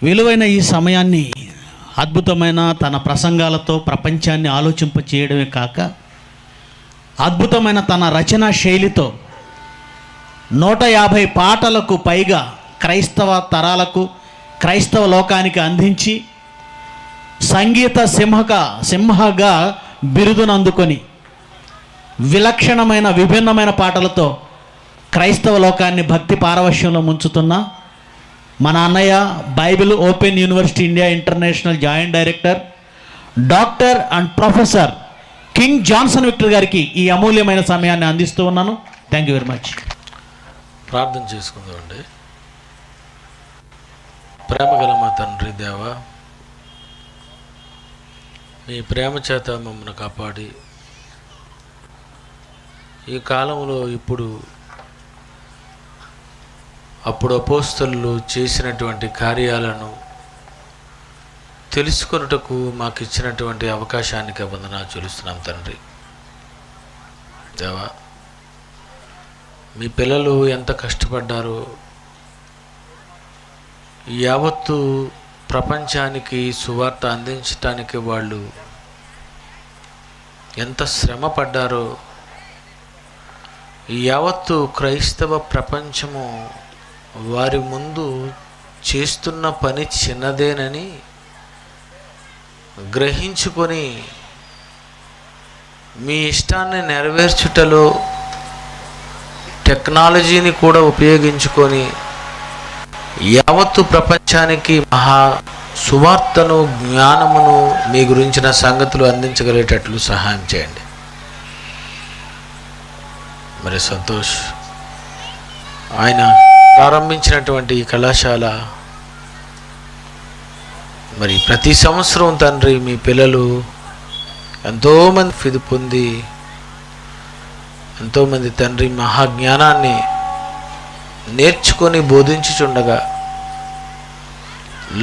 విలువైన ఈ సమయాన్ని అద్భుతమైన తన ప్రసంగాలతో ప్రపంచాన్ని ఆలోచింప చేయడమే కాక అద్భుతమైన తన రచనా శైలితో 150 పాటలకు పైగా క్రైస్తవ తరాలకు క్రైస్తవ లోకానికి అందించి సంగీత సింహగా బిరుదును అందుకొని విలక్షణమైన విభిన్నమైన పాటలతో క్రైస్తవ లోకాన్ని భక్తి పారవశ్యంలో ముంచుతున్న మన అన్నయ్య Bible open university India international joint director doctor and professor King Johnson Victor గారికి ఈ అమూల్యమైన సమయాన్ని అందిస్తూ ఉన్నాను. Thank you very much. ప్రార్థన చేసుకుందామండి. ప్రేమగల మా తండ్రి దేవ, మీ ప్రేమ చేత మమ్మల్ని కాపాడి ఈ కాలంలో అప్పుడు అపోస్తలులు చేసినటువంటి కార్యాలను తెలుసుకొనుటకు మాకు ఇచ్చినటువంటి అవకాశానికి వందనాలు చెల్లిస్తున్నాం తండ్రి. దేవా, మీ పిల్లలు ఎంత కష్టపడ్డారో, యావత్తు ప్రపంచానికి సువార్త అందించటానికి వాళ్ళు ఎంత శ్రమ పడ్డారో, యావత్తు క్రైస్తవ ప్రపంచము వారి ముందు చేస్తున్న పని చిన్నదేనని గ్రహించుకొని మీ ఇష్టాన్ని నెరవేర్చుటలో టెక్నాలజీని కూడా ఉపయోగించుకొని యావత్తు ప్రపంచానికి మహా సువార్తను, జ్ఞానమును, మీ గురించిన సంగతులు అందించగలిగేటట్లు సహాయం చేయండి. మరి సంతోష్ ఆయన ప్రారంభించినటువంటి ఈ కళాశాల మరి ప్రతి సంవత్సరం తండ్రి మీ పిల్లలు ఎంతోమంది ఫిది పొంది ఎంతోమంది తండ్రి మహాజ్ఞానాన్ని నేర్చుకొని బోధించుచుండగా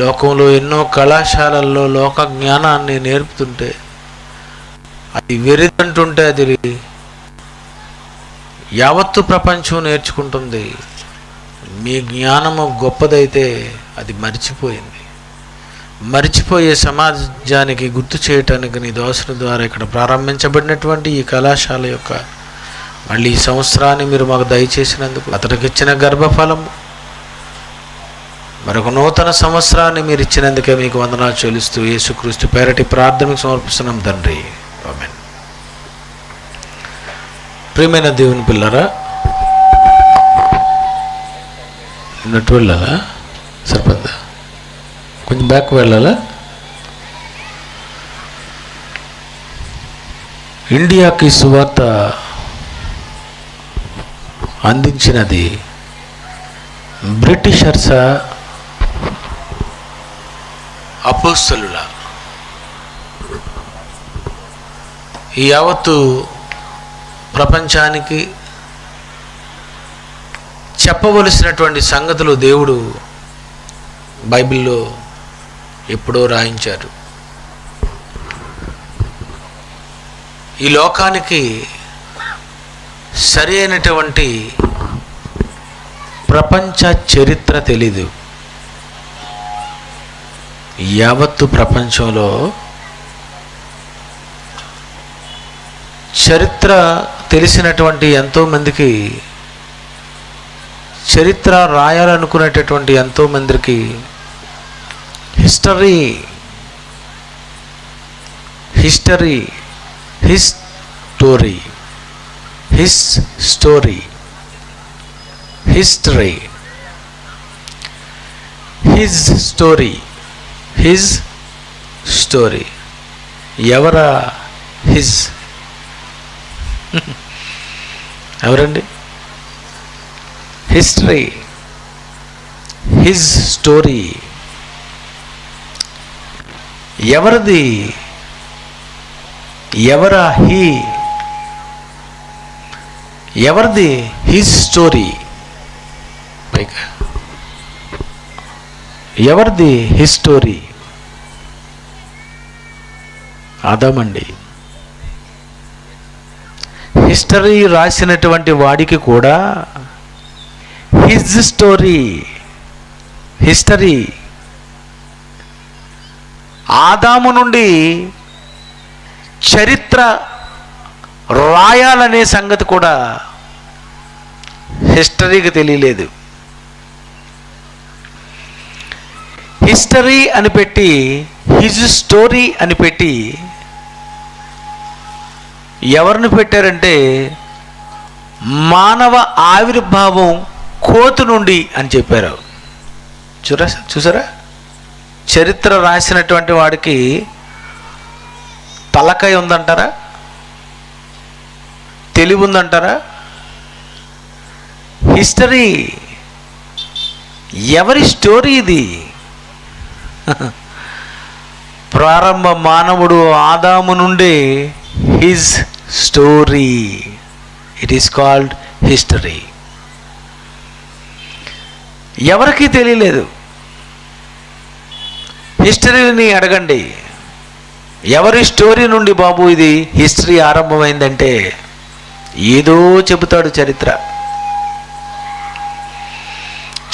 లోకంలో ఎన్నో కళాశాలల్లో లోక జ్ఞానాన్ని నేర్పుతుంటే అది వెరిదంటుంటే అది యావత్తు ప్రపంచం నేర్చుకుంటుంది. మీ జ్ఞానము గొప్పదైతే అది మరిచిపోయే సమాజానికి గుర్తు చేయటానికి నీ దోసల ద్వారా ఇక్కడ ప్రారంభించబడినటువంటి ఈ కళాశాల యొక్క మళ్ళీ ఈ సంవత్సరాన్ని మీరు మాకు దయచేసినందుకు, అతడికి ఇచ్చిన గర్భఫలము, మరొక నూతన సంవత్సరాన్ని మీరు ఇచ్చినందుకే మీకు వందనాలు చెల్లిస్తూ యేసుక్రీస్తు పేరటి ప్రార్థనకు సమర్పిస్తున్నాం తండ్రి. ఆమేన్. ప్రియమైన దేవుని పిల్లరా, నటు వెళ్ళాలా? సరిపోద్దా? కొంచెం బ్యాక్ వెళ్ళాలా? ఇండియాకి సువార్త అందించినది బ్రిటిషర్సా, అపోస్తలుల? ఈ యావత్తు ప్రపంచానికి చెప్పవలసినటువంటి సంగతులు దేవుడు బైబిల్లో ఎప్పుడో రాయించారు. ఈ లోకానికి సరి అయినటువంటి ప్రపంచ చరిత్ర తెలీదు. యావత్తు ప్రపంచంలో చరిత్ర తెలిసినటువంటి ఎంతోమందికి, చరిత్ర రాయాలనుకునేటటువంటి ఎంతోమందికి హిస్టరీ హిస్ స్టోరీ ఎవరా హిజ్? ఎవరండి? హిస్టరీ, హిజ్ స్టోరీ ఎవరిది? ఎవరా హీ? ఎవరిది హిజ్ స్టోరీ? ఎవరిది హిజ్ స్టోరీ? ఆదామండి. హిస్టరీ రాసినటువంటి వాడికి కూడా హిజ్ స్టోరీ, హిస్టరీ ఆదాము నుండి చరిత్ర రాయాలనే సంగతి కూడా హిస్టరీకి తెలియలేదు. హిస్టరీ అని పెట్టి, హిజ్ స్టోరీ అని పెట్టి ఎవరిని పెట్టారంటే మానవ ఆవిర్భావం కోతు నుండి అని చెప్పారు. చూసారా, చరిత్ర రాసినటువంటి వాడికి తలకాయ ఉందంటారా? తెలివి ఉందంటారా? హిస్టరీ ఎవరి స్టోరీ ఇది? ప్రారంభ మానవుడు ఆదాము నుండి his story, it is called history. ఎవరికీ తెలియలేదు. హిస్టరీని అడగండి, ఎవరి స్టోరీ నుండి బాబు ఇది హిస్టరీ ఆరంభమైందంటే ఏదో చెబుతాడు.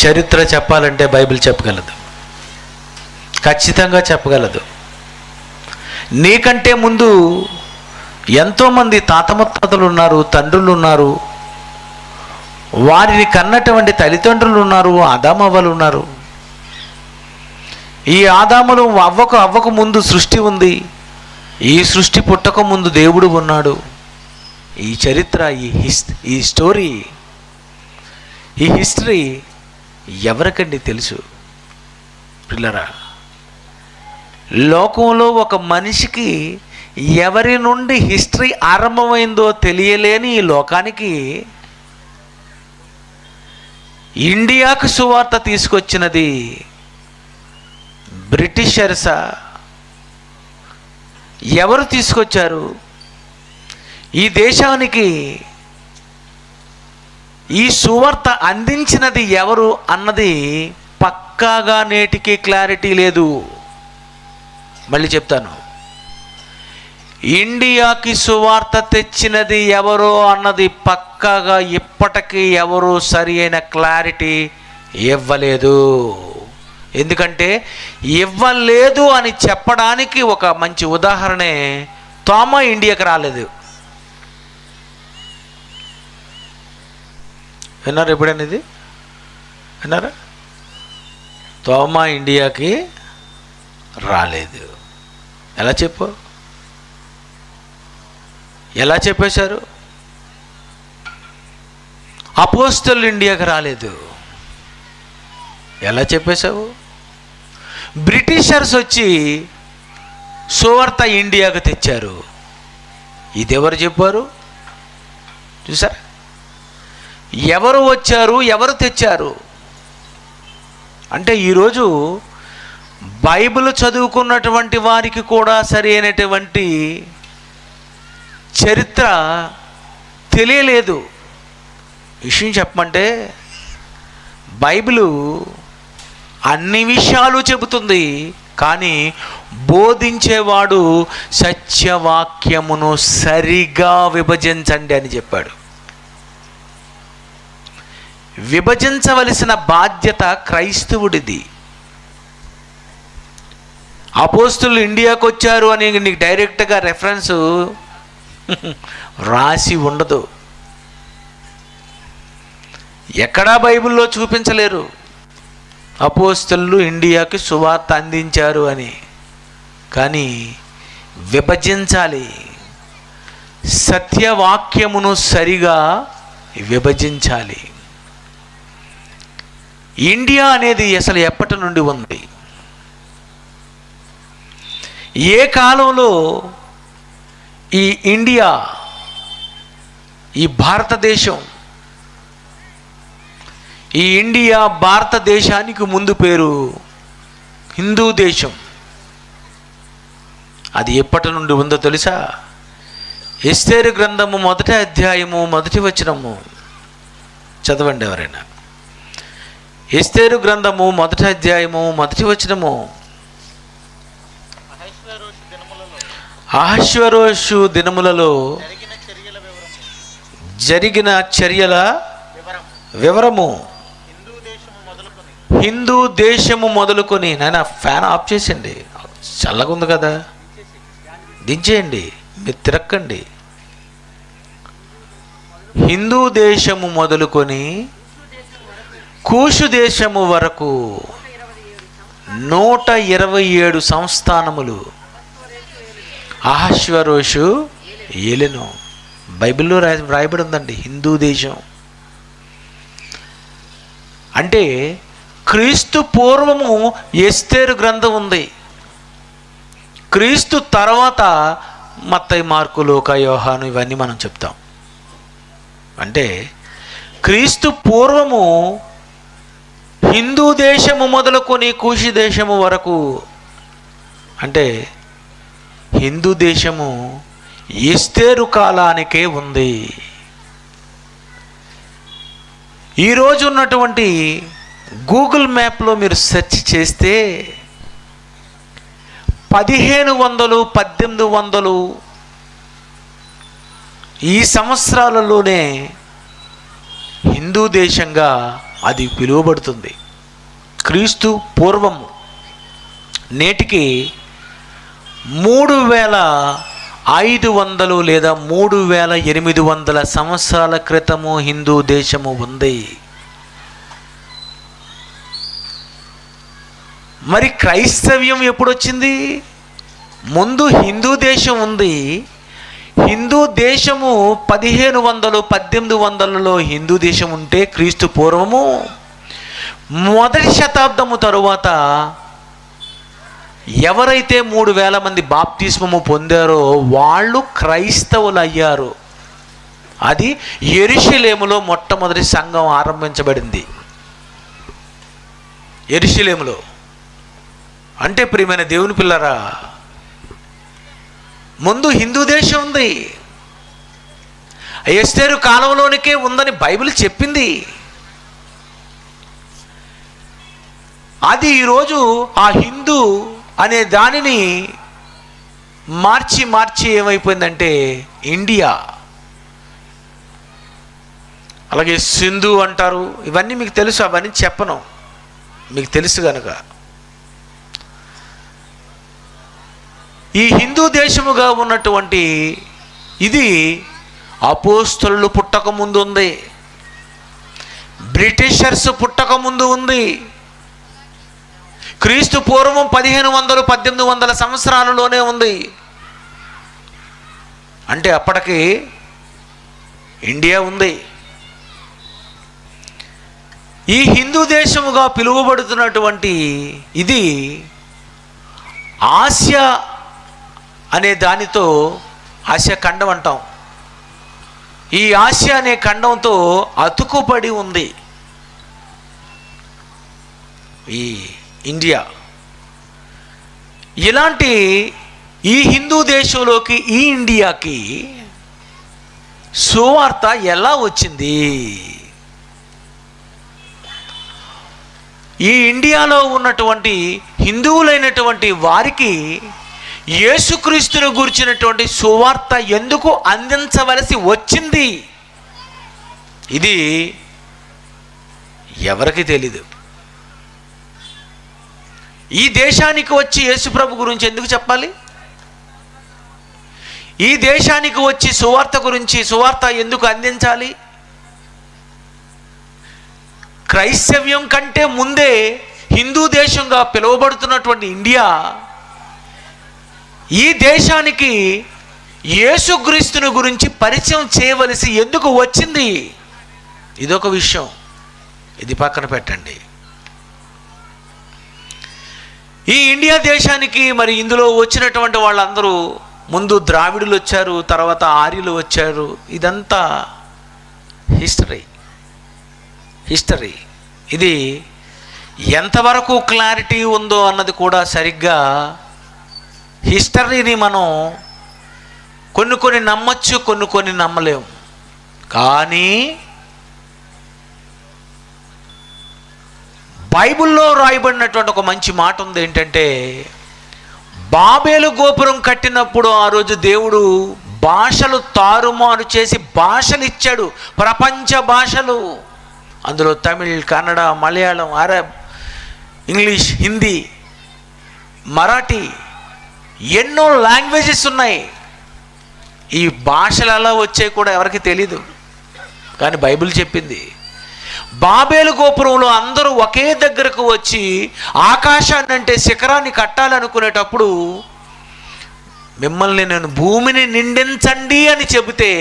చరిత్ర చెప్పాలంటే బైబిల్ చెప్పగలదు, ఖచ్చితంగా చెప్పగలదు. నీకంటే ముందు ఎంతోమంది తాత ముత్తాతలు ఉన్నారు, తండ్రులు ఉన్నారు, వారిని కన్నటువంటి తల్లిదండ్రులు ఉన్నారు, ఆదామవ్వలు ఉన్నారు. ఈ ఆదాములు అవ్వకు ముందు సృష్టి ఉంది. ఈ సృష్టి పుట్టక ముందు దేవుడు ఉన్నాడు. ఈ చరిత్ర, ఈ స్టోరీ, ఈ హిస్టరీ ఎవరికండి తెలుసు? పిల్లరా, లోకంలో ఒక మనిషికి ఎవరి నుండి హిస్టరీ ఆరంభమైందో తెలియలేని ఈ లోకానికి ఇండియాకు సువార్త తీసుకొచ్చినది బ్రిటిషర్సా? ఎవరు తీసుకొచ్చారు? ఈ దేశానికి ఈ సువార్త అందించినది ఎవరు అన్నది పక్కాగా నేటికి క్లారిటీ లేదు. మళ్ళీ చెప్తాను, ఇండియాకి సువార్త తెచ్చినది ఎవరో అన్నది పక్కాగా ఇప్పటికీ ఎవరు సరి అయిన క్లారిటీ ఇవ్వలేదు. ఎందుకంటే ఇవ్వలేదు అని చెప్పడానికి ఒక మంచి ఉదాహరణే, తోమా ఇండియాకి రాలేదు. విన్నారు ఎప్పుడైనా ఇది? విన్నారా? తోమా ఇండియాకి రాలేదు. ఎలా చెప్పు? ఎలా చెప్పేశారు? అపోస్తలు ఇండియాకి రాలేదు. ఎలా చెప్పేశావు? బ్రిటిషర్స్ వచ్చి సువార్త ఇండియాకు తెచ్చారు. ఇది ఎవరు చెప్పారు? చూసారా, ఎవరు వచ్చారు, ఎవరు తెచ్చారు అంటే ఈరోజు బైబిల్ చదువుకున్నటువంటి వారికి కూడా సరి అయినటువంటి చరిత్ర తెలియలేదు. విషయం చెప్పమంటే బైబిలు అన్ని విషయాలు చెబుతుంది, కానీ బోధించేవాడు సత్యవాక్యమును సరిగా విభజించండి అని చెప్పాడు. విభజించవలసిన బాధ్యత క్రైస్తవుడిది. అపోస్తులు ఇండియాకు వచ్చారు అని నీకు డైరెక్ట్గా రెఫరెన్స్ రాసి ఉండదు. ఎక్కడా బైబిల్లో చూపించలేరు అపోస్తలు ఇండియాకి సువార్త అందించారు అని. కానీ విభజించాలి, సత్యవాక్యమును సరిగా విభజించాలి. ఇండియా అనేది అసలు ఎప్పటి నుండి ఉంది? ఏ కాలంలో ఈ ఇండియా, ఈ భారతదేశం, ఈ ఇండియా భారతదేశానికి ముందు పేరు హిందూ దేశం, అది ఎప్పటి నుండి ఉందో తెలుసా? ఎస్తేరు గ్రంథము 1వ అధ్యాయము 1వ వచనము చదవండి ఎవరైనా. ఎస్తేరు గ్రంథము 1వ అధ్యాయము 1వ వచనము. అహష్వేరోషు దినములలో జరిగిన చర్యల వివరము. హిందూ దేశము మొదలుకొని, నాయన ఫ్యాన్ ఆఫ్ చేసండి, చల్లగా ఉంది కదా, దించేయండి, మీరు తిరక్కండి. హిందూ దేశము మొదలుకొని కూషు దేశము వరకు 127 సంస్థానములు అహష్వరోషు ఏలెను. బైబిల్లో వ్రాయబడి ఉందండి హిందూ దేశం అంటే. క్రీస్తు పూర్వము ఎస్తేరు గ్రంథం ఉంది, క్రీస్తు తర్వాత మత్తయి, మార్కు, లూకా, యోహాను ఇవన్నీ మనం చెప్తాం. అంటే క్రీస్తు పూర్వము హిందూ దేశము మొదలుకొని కూషి దేశము వరకు, అంటే హిందూ దేశము ఎస్తేరు కాలానికే ఉంది. ఈరోజు ఉన్నటువంటి గూగుల్ మ్యాప్లో మీరు సెర్చ్ చేస్తే 1500, 1800 ఈ సంవత్సరాలలోనే హిందూ దేశంగా అది పిలువబడుతుంది. క్రీస్తు పూర్వము నేటికి 3500 లేదా 3800 సంవత్సరాల క్రితము హిందూ దేశము ఉంది. మరి క్రైస్తవ్యం ఎప్పుడొచ్చింది? ముందు హిందూ దేశం ఉంది. హిందూ దేశము 1500, 1800లో హిందూ దేశం ఉంటే క్రీస్తు పూర్వము మొదటి శతాబ్దము తరువాత ఎవరైతే 3000 మంది బాప్తిస్మము పొందారో వాళ్ళు క్రైస్తవులు అయ్యారు. అది యెరూషలేములో మొట్టమొదటి సంఘం ఆరంభించబడింది. యెరూషలేములో. అంటే ప్రియమైన దేవుని పిల్లరా, ముందు హిందూ దేశం ఉంది. ఎస్తేరు కాలంలోనికే ఉందని బైబిల్ చెప్పింది. అది ఈరోజు ఆ హిందూ అనే దానిని మార్చి ఏమైపోయిందంటే ఇండియా. అలాగే సింధు అంటారు. ఇవన్నీ మీకు తెలుసు, అవన్నీ చెప్పను, మీకు తెలుసు కనుక. ఈ హిందూ దేశముగా ఉన్నటువంటి ఇది అపోస్తలులు పుట్టక ముందు ఉంది, బ్రిటిషర్స్ పుట్టక ముందు ఉంది. క్రీస్తు పూర్వం 1500, 1800 సంవత్సరాలలోనే ఉంది. అంటే అప్పటికి ఇండియా ఉంది. ఈ హిందూ దేశముగా పిలువబడుతున్నటువంటి ఇది ఆసియా అనే దానితో, ఆసియా ఖండం అంటాం, ఈ ఆసియా అనే ఖండంతో అతుకుపడి ఉంది ఈ ఇండియా. ఇలాంటి ఈ హిందూ దేశంలోకి, ఈ ఇండియాకి సువార్త ఎలా వచ్చింది? ఈ ఇండియాలో ఉన్నటువంటి హిందువులైనటువంటి వారికి యేసుక్రీస్తును గురించినటువంటి సువార్త ఎందుకు అందించవలసి వచ్చింది? ఇది ఎవరికి తెలీదు. ఈ దేశానికి వచ్చి యేసుప్రభు గురించి ఎందుకు చెప్పాలి? ఈ దేశానికి వచ్చి సువార్త ఎందుకు అందించాలి? క్రైస్తవ్యం కంటే ముందే హిందూ దేశంగా పిలువబడుతున్నటువంటి ఇండియా ఈ దేశానికి యేసుక్రీస్తుని గురించి పరిచయం చేయవలసి ఎందుకు వచ్చింది? ఇదొక విషయం, ఇది పక్కన పెట్టండి. ఈ ఇండియా దేశానికి మరి ఇందులో వచ్చినటువంటి వాళ్ళందరూ ముందు ద్రావిడులు వచ్చారు, తర్వాత ఆర్యులు వచ్చారు. ఇదంతా హిస్టరీ. ఇది ఎంతవరకు క్లారిటీ ఉందో అన్నది కూడా సరిగ్గా, హిస్టరీని మనం కొన్ని నమ్మచ్చు, కొన్ని నమ్మలేము. కానీ బైబిల్లో రాయబడినటువంటి ఒక మంచి మాట ఉంది. ఏంటంటే బాబేలు గోపురం కట్టినప్పుడు ఆ రోజు దేవుడు భాషలు తారుమారు చేసి భాషలు ఇచ్చాడు, ప్రపంచ భాషలు. అందులో తమిళ్, కన్నడ, మలయాళం, అరబ్, ఇంగ్లీష్, హిందీ, మరాఠీ ఎన్నో లాంగ్వేజెస్ ఉన్నాయి. ఈ భాషలు ఎలా వచ్చాయి కూడా ఎవరికి తెలీదు, కానీ బైబిల్ చెప్పింది. బాబేలు గోపురంలో అందరూ ఒకే దగ్గరకు వచ్చి ఆకాశాన్ని అంటే శిఖరాన్ని కట్టాలనుకునేటప్పుడు మిమ్మల్ని నేను భూమిని నిండించండి అని చెబితే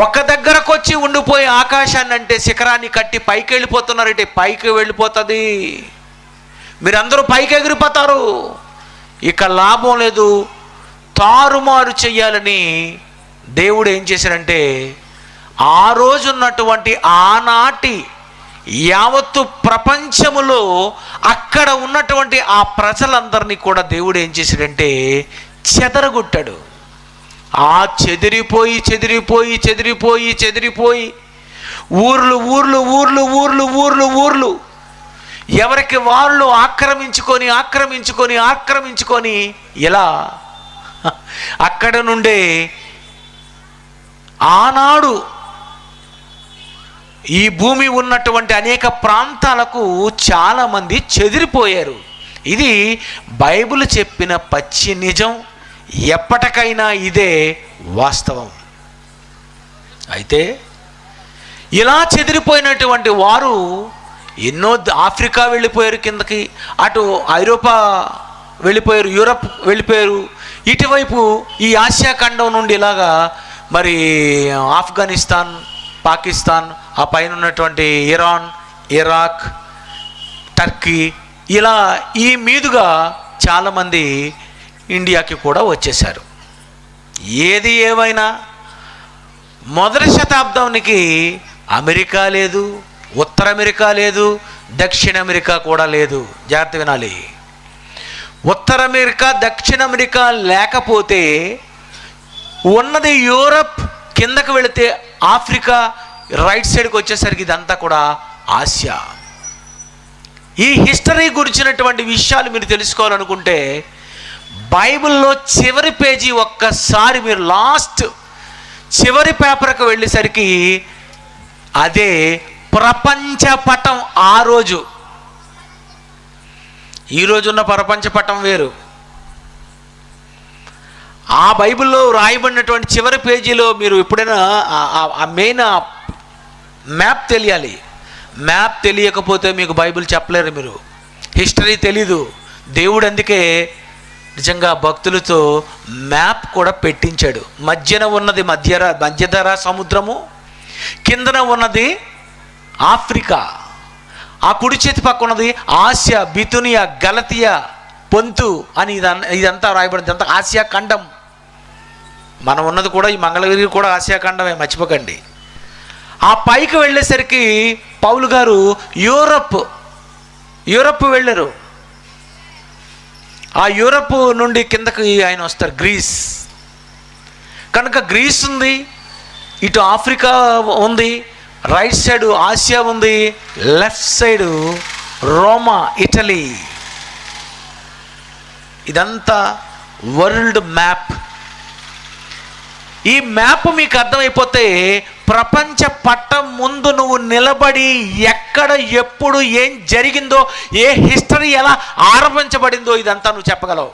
ఒక దగ్గరకు వచ్చి ఉండిపోయి ఆకాశాన్ని అంటే శిఖరాన్ని కట్టి పైకి వెళ్ళిపోతున్నారంటే పైకి వెళ్ళిపోతుంది, మీరందరూ పైకి ఎగిరిపోతారు, ఇక లాభం లేదు, తారుమారు చెయ్యాలని దేవుడు ఏం చేశాడంటే ఆ రోజు ఉన్నటువంటి ఆనాటి యావత్తు ప్రపంచములో అక్కడ ఉన్నటువంటి ఆ ప్రజలందరినీ కూడా దేవుడు ఏం చేశాడంటే చెదరగొట్టాడు. ఆ చెదిరిపోయి చెదిరిపోయి చెదిరిపోయి చెదిరిపోయి ఊర్లు ఊర్లు ఊర్లు ఊర్లు ఊర్లు ఊర్లు ఎవరికి వాళ్ళు ఆక్రమించుకొని ఆక్రమించుకొని ఆక్రమించుకొని ఇలా అక్కడ నుండే ఆనాడు ఈ భూమి ఉన్నటువంటి అనేక ప్రాంతాలకు చాలామంది చెదిరిపోయారు. ఇది బైబిల్ చెప్పిన పచ్చి నిజం, ఎప్పటికైనా ఇదే వాస్తవం. అయితే ఇలా చెదిరిపోయినటువంటి వారు ఎన్నో ఆఫ్రికా వెళ్ళిపోయారు, కిందకి అటు ఐరోపా వెళ్ళిపోయారు, యూరప్ వెళ్ళిపోయారు, ఇటువైపు ఈ ఆసియా ఖండం నుండి ఇలాగా మరి ఆఫ్ఘనిస్తాన్, పాకిస్తాన్, ఆ పైన ఉన్నటువంటి ఇరాన్, ఇరాక్, టర్కీ, ఇలా ఈ మీదుగా చాలామంది ఇండియాకి కూడా వచ్చేశారు. ఏది ఏమైనా మొదటి శతాబ్దానికి అమెరికా లేదు, ఉత్తర అమెరికా లేదు, దక్షిణ అమెరికా కూడా లేదు. జాగ్రత్త వినాలి. ఉత్తర అమెరికా, దక్షిణ అమెరికా లేకపోతే ఉన్నది యూరప్, కిందకు వెళితే ఆఫ్రికా, రైట్ సైడ్కి వచ్చేసరికి ఇదంతా కూడా ఆసియా. ఈ హిస్టరీ గురించినటువంటి విషయాలు మీరు తెలుసుకోవాలనుకుంటే బైబిల్లో చివరి పేజీ ఒక్కసారి మీరు లాస్ట్ చివరి పేపర్కి వెళ్ళేసరికి అదే ప్రపంచ పటం. ఆ రోజు ఈరోజున్న ప్రపంచ పటం వేరు. ఆ బైబిల్లో రాయబడినటువంటి చివరి పేజీలో మీరు ఎప్పుడైనా ఆ మెయిన్ మ్యాప్ తెలియాలి. మ్యాప్ తెలియకపోతే మీకు బైబిల్ చెప్పలేరు, మీరు హిస్టరీ తెలీదు. దేవుడు అందుకే నిజంగా భక్తులతో మ్యాప్ కూడా పెట్టించాడు. మధ్యన ఉన్నది మధ్యధర సముద్రము, కిందన ఉన్నది ఆఫ్రికా, ఆ కుడి చేతి పక్క ఉన్నది ఆసియా, బితునియా, గలతియా, పొంతు అని ఇదంతా రాయబడింది. ఇదంతా ఆసియా ఖండం. మనం ఉన్నది కూడా ఈ మంగళగిరి కూడా ఆసియా ఖండమే, మర్చిపోకండి. ఆ పైకి వెళ్ళేసరికి పౌలు గారు యూరప్ వెళ్ళారు. ఆ యూరప్ నుండి కిందకి ఆయన వస్తారు గ్రీస్. కనుక గ్రీస్ ఉంది, ఇటు ఆఫ్రికా ఉంది, రైట్ సైడ్ ఆసియా ఉంది, లెఫ్ట్ సైడ్ రోమా, ఇటలీ. ఇదంతా వరల్డ్ మ్యాప్. ఈ మ్యాప్ మీకు అర్థమైపోతే ప్రపంచ పట్టం ముందు నువ్వు నిలబడి ఎక్కడ ఎప్పుడు ఏం జరిగిందో, ఏ హిస్టరీ ఎలా ఆరంభించబడిందో ఇదంతా నువ్వు చెప్పగలవు.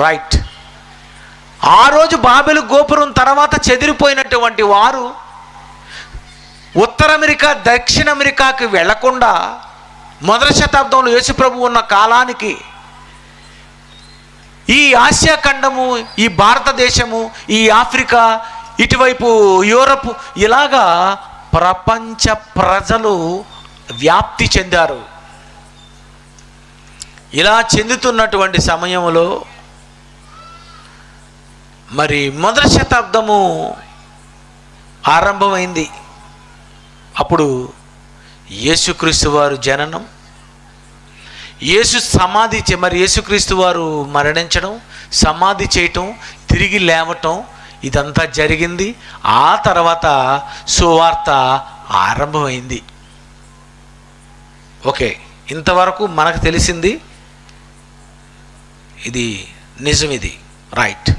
రైట్. ఆ రోజు బాబెలు గోపురం తర్వాత చెదిరిపోయినటువంటి వారు ఉత్తర అమెరికా, దక్షిణ అమెరికాకి వెళ్లకుండా మొదటి శతాబ్దంలో యేసుప్రభు ఉన్న కాలానికి ఈ ఆసియా ఖండము, ఈ భారతదేశము, ఈ ఆఫ్రికా, ఇటువైపు యూరప్, ఇలాగా ప్రపంచ ప్రజలు వ్యాప్తి చెందారు. ఇలా చెందుతున్నటువంటి సమయంలో మరి మొదటి శతాబ్దము ఆరంభమైంది. అప్పుడు యేసుక్రీస్తు వారు జననం, యేసుక్రీస్తు వారు మరణించడం, సమాధి చేయటం, తిరిగి లేవటం, ఇదంతా జరిగింది. ఆ తర్వాత సువార్త ఆరంభమైంది. ఓకే, ఇంతవరకు మనకు తెలిసింది ఇది నిజం, ఇది రైట్.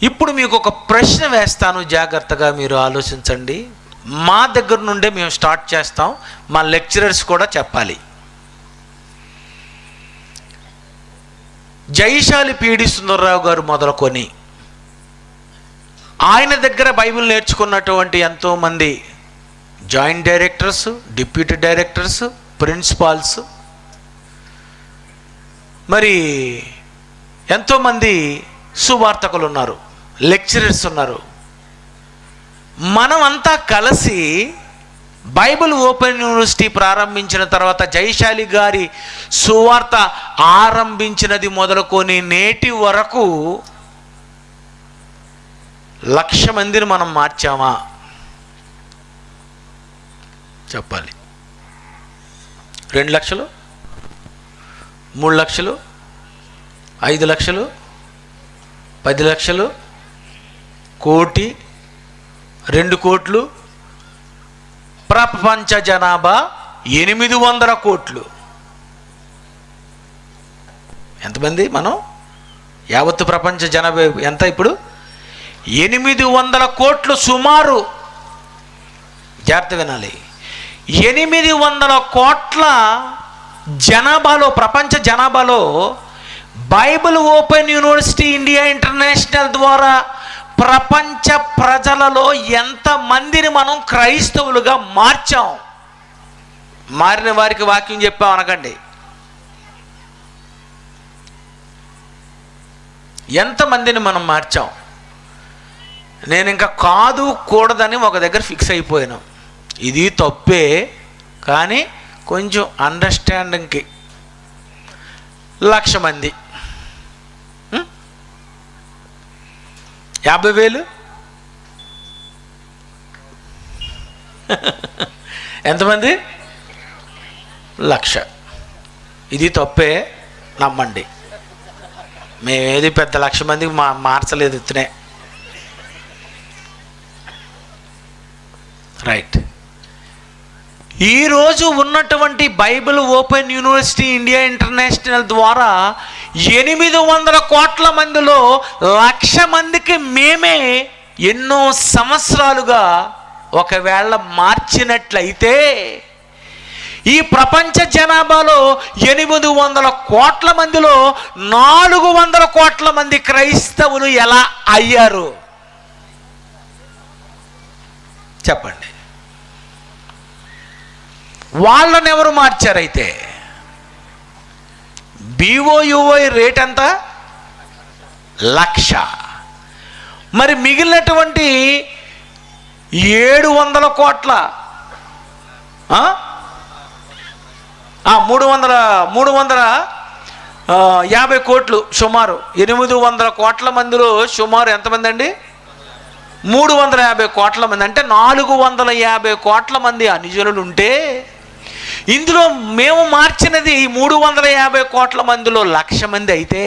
ఇప్పుడు మీకు ఒక ప్రశ్న వేస్తాను, జాగ్రత్తగా మీరు ఆలోచించండి. మా దగ్గర నుండే మేము స్టార్ట్ చేస్తాం, మా లెక్చరర్స్ కూడా చెప్పాలి. జైశాలి పీడి సుందర్రావు గారు మొదలుకొని ఆయన దగ్గర బైబిల్ నేర్చుకున్నటువంటి ఎంతోమంది joint directors, deputy directors, principals, మరి ఎంతోమంది సువార్తకులు ఉన్నారు, లెక్చరర్స్ ఉన్నారు. మనమంతా కలిసి బైబిల్ ఓపెన్ యూనివర్సిటీ ప్రారంభించిన తర్వాత జైశాలి గారి సువార్త ఆరంభించినది మొదలుకొని నేటి వరకు 1,00,000 మందిని మనం మార్చామా? చెప్పాలి. 2 లక్షలు, 3 లక్షలు, 5 లక్షలు, 10 లక్షలు, 1 కోటి, 2 కోట్లు, ప్రపంచ జనాభా 800 కోట్లు. ఎంతమంది మనం? యావత్తు ప్రపంచ జనాభా ఎంత ఇప్పుడు? 800 కోట్లు సుమారు. జాగ్రత్త వినాలి. 800 కోట్ల జనాభాలో, ప్రపంచ జనాభాలో Bible open university India international ద్వారా ప్రపంచ ప్రజలలో ఎంతమందిని మనం క్రైస్తవులుగా మార్చాం? మారిన వారికి వాక్యం చెప్పాం అనకండి. ఎంతమందిని మనం మార్చాం? నేను ఇంకా కాదు కూడదని ఒక దగ్గర ఫిక్స్ అయిపోయాను. ఇది తప్పే, కానీ కొంచెం అండర్స్టాండింగ్కి 1,00,000 మంది, 50,000, ఎంతమంది? 1,00,000. ఇది తప్పే, నమ్మండి. మేమేది పెద్ద 1,00,000 మందికి మార్చలేదు. ఇతనే రైట్. ఈరోజు ఉన్నటువంటి Bible open university India international ద్వారా 800 కోట్ల మందిలో 1,00,000 మందికి మేమే ఎన్నో సంవత్సరాలుగా ఒకవేళ మార్చినట్లయితే ఈ ప్రపంచ జనాభాలో 800 కోట్ల మందిలో 400 కోట్ల మంది క్రైస్తవులు ఎలా అయ్యారు చెప్పండి? వాళ్ళని ఎవరు మార్చారైతే? BOUI రేట్ ఎంత? 1,00,000. మరి మిగిలినటువంటి 700 కోట్ల 350 కోట్లు సుమారు 800 కోట్ల మందిలో సుమారు ఎంతమంది అండి? 350 కోట్ల మంది. అంటే 450 కోట్ల మంది అనుజనులు ఉంటే ఇందులో మేము మార్చినది 350 కోట్ల మందిలో 1,00,000 మంది అయితే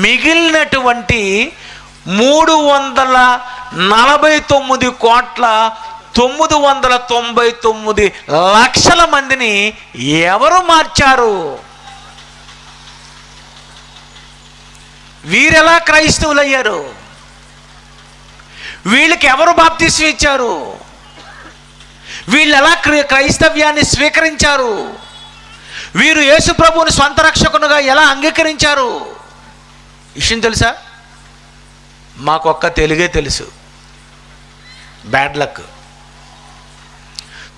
మిగిలినటువంటి 349 కోట్ల 999 లక్షల మందిని ఎవరు మార్చారు? వీరెలా క్రైస్తవులయ్యారు? వీళ్ళకి ఎవరు బాప్తిస్మం ఇచ్చారు? వీళ్ళు ఎలా క్రైస్తవ్యాన్ని స్వీకరించారు? వీరు యేసు ప్రభువుని స్వంత రక్షకునిగా ఎలా అంగీకరించారు? విషయం తెలుసా? మాకొక్క తెలుగే తెలుసు. Bad luck.